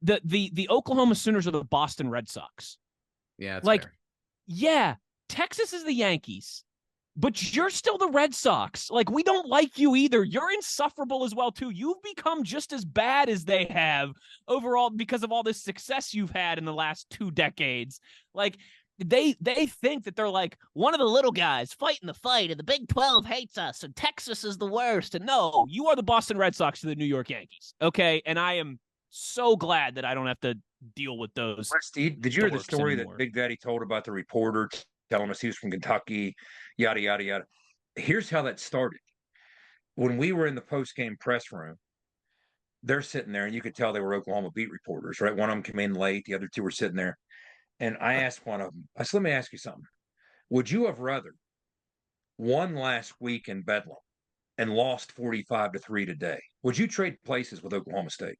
A: The Oklahoma Sooners are the Boston Red Sox.
H: Yeah, that's fair.
A: Yeah, Texas is the Yankees. But you're still the Red Sox. Like, we don't like you either. You're insufferable as well, too. You've become just as bad as they have overall because of all this success you've had in the last 2 decades. Like, they think that they're like one of the little guys fighting the fight, and the Big 12 hates us, and Texas is the worst. And no, you are the Boston Red Sox to the New York Yankees. Okay? And I am so glad that I don't have to deal with those.
B: Did you hear the story that Big Daddy told about the reporter telling us he was from Kentucky, yada, yada, yada? Here's how that started. When we were in the post-game press room, they're sitting there, and you could tell they were Oklahoma beat reporters, right? One of them came in late. The other 2 were sitting there. And I asked one of them, I said, let me ask you something. Would you have rather won last week in Bedlam and lost 45-3 today? Would you trade places with Oklahoma State?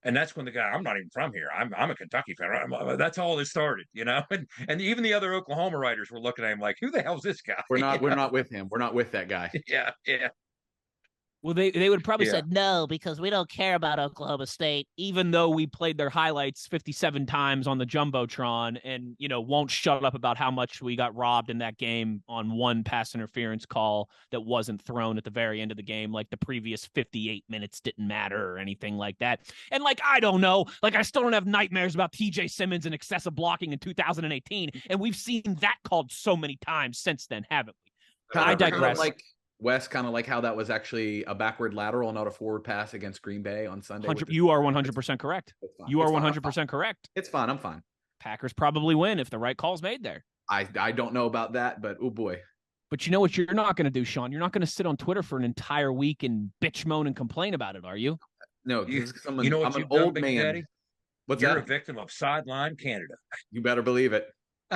B: And that's when the guy, I'm not even from here. I'm a Kentucky fan. That's all this started, you know? And even the other Oklahoma writers were looking at him like, who the hell's this guy?
H: We're not with him. We're not with that guy.
B: Yeah.
A: Well, they would probably said no because we don't care about Oklahoma State, even though we played their highlights 57 times on the Jumbotron and, won't shut up about how much we got robbed in that game on one pass interference call that wasn't thrown at the very end of the game. Like the previous 58 minutes didn't matter or anything like that. And I don't know, I still don't have nightmares about TJ Simmons and excessive blocking in 2018. And we've seen that called so many times since then, haven't we? I digress.
H: Wes, kind of like how that was actually a backward lateral, not a forward pass against Green Bay on Sunday.
A: You are 100% correct. You are 100% correct.
H: It's fine. I'm fine.
A: Packers probably win if the right call's made there.
H: I don't know about that, but oh boy.
A: But you know what you're not going to do, Sean? You're not going to sit on Twitter for an entire week and bitch, moan, and complain about it, are you?
H: No,
B: I'm an old man. Daddy? You're a victim of Sideline Canada.
H: You better believe it.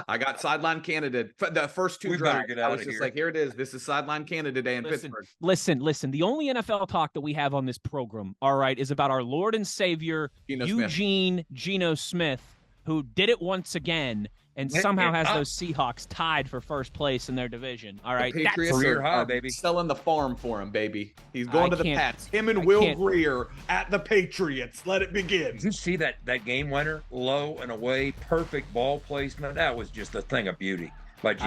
H: I got Sideline Canada. The first two drives, I was just like, here it is. This is Sideline Canada Day in Pittsburgh.
A: Listen. The only NFL talk that we have on this program, all right, is about our Lord and Savior, Geno Smith, who did it once again and somehow has those Seahawks tied for first place in their division. All right,
H: the Patriots are baby, selling the farm for him, baby. He's going to the Pats. Him and Will Greer at the Patriots. Let it begin.
B: Did you see that game winner, low and away, perfect ball placement? That was just a thing of beauty by Geno.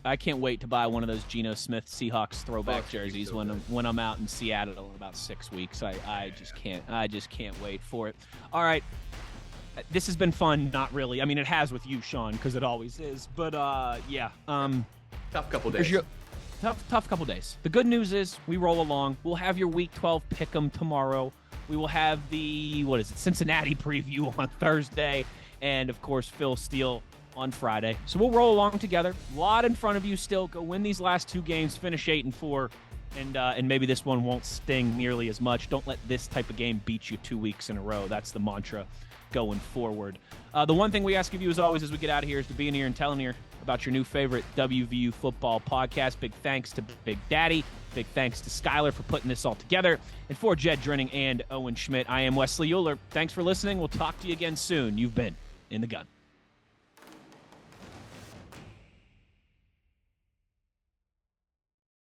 A: I can't wait to buy one of those Geno Smith Seahawks throwback jerseys when I'm out in Seattle in about 6 weeks. I just can't wait for it. All right. This has been fun, not really. I mean, it has with you, Sean, because it always is. But yeah,
H: tough couple days.
A: Tough couple days. The good news is we roll along. We'll have your Week 12 pick'em tomorrow. We will have the Cincinnati preview on Thursday, and of course Phil Steele on Friday. So we'll roll along together. A lot in front of you still. Go win these last 2 games. Finish 8-4. And maybe this one won't sting nearly as much. Don't let this type of game beat you 2 weeks in a row. That's the mantra going forward. The one thing we ask of you, as always, as we get out of here, is to be in here and telling you about your new favorite WVU football podcast. Big thanks to Big Daddy. Big thanks to Skylar for putting this all together. And for Jed Drenning and Owen Schmidt, I am Wesley Euler. Thanks for listening. We'll talk to you again soon. You've been In the Gun.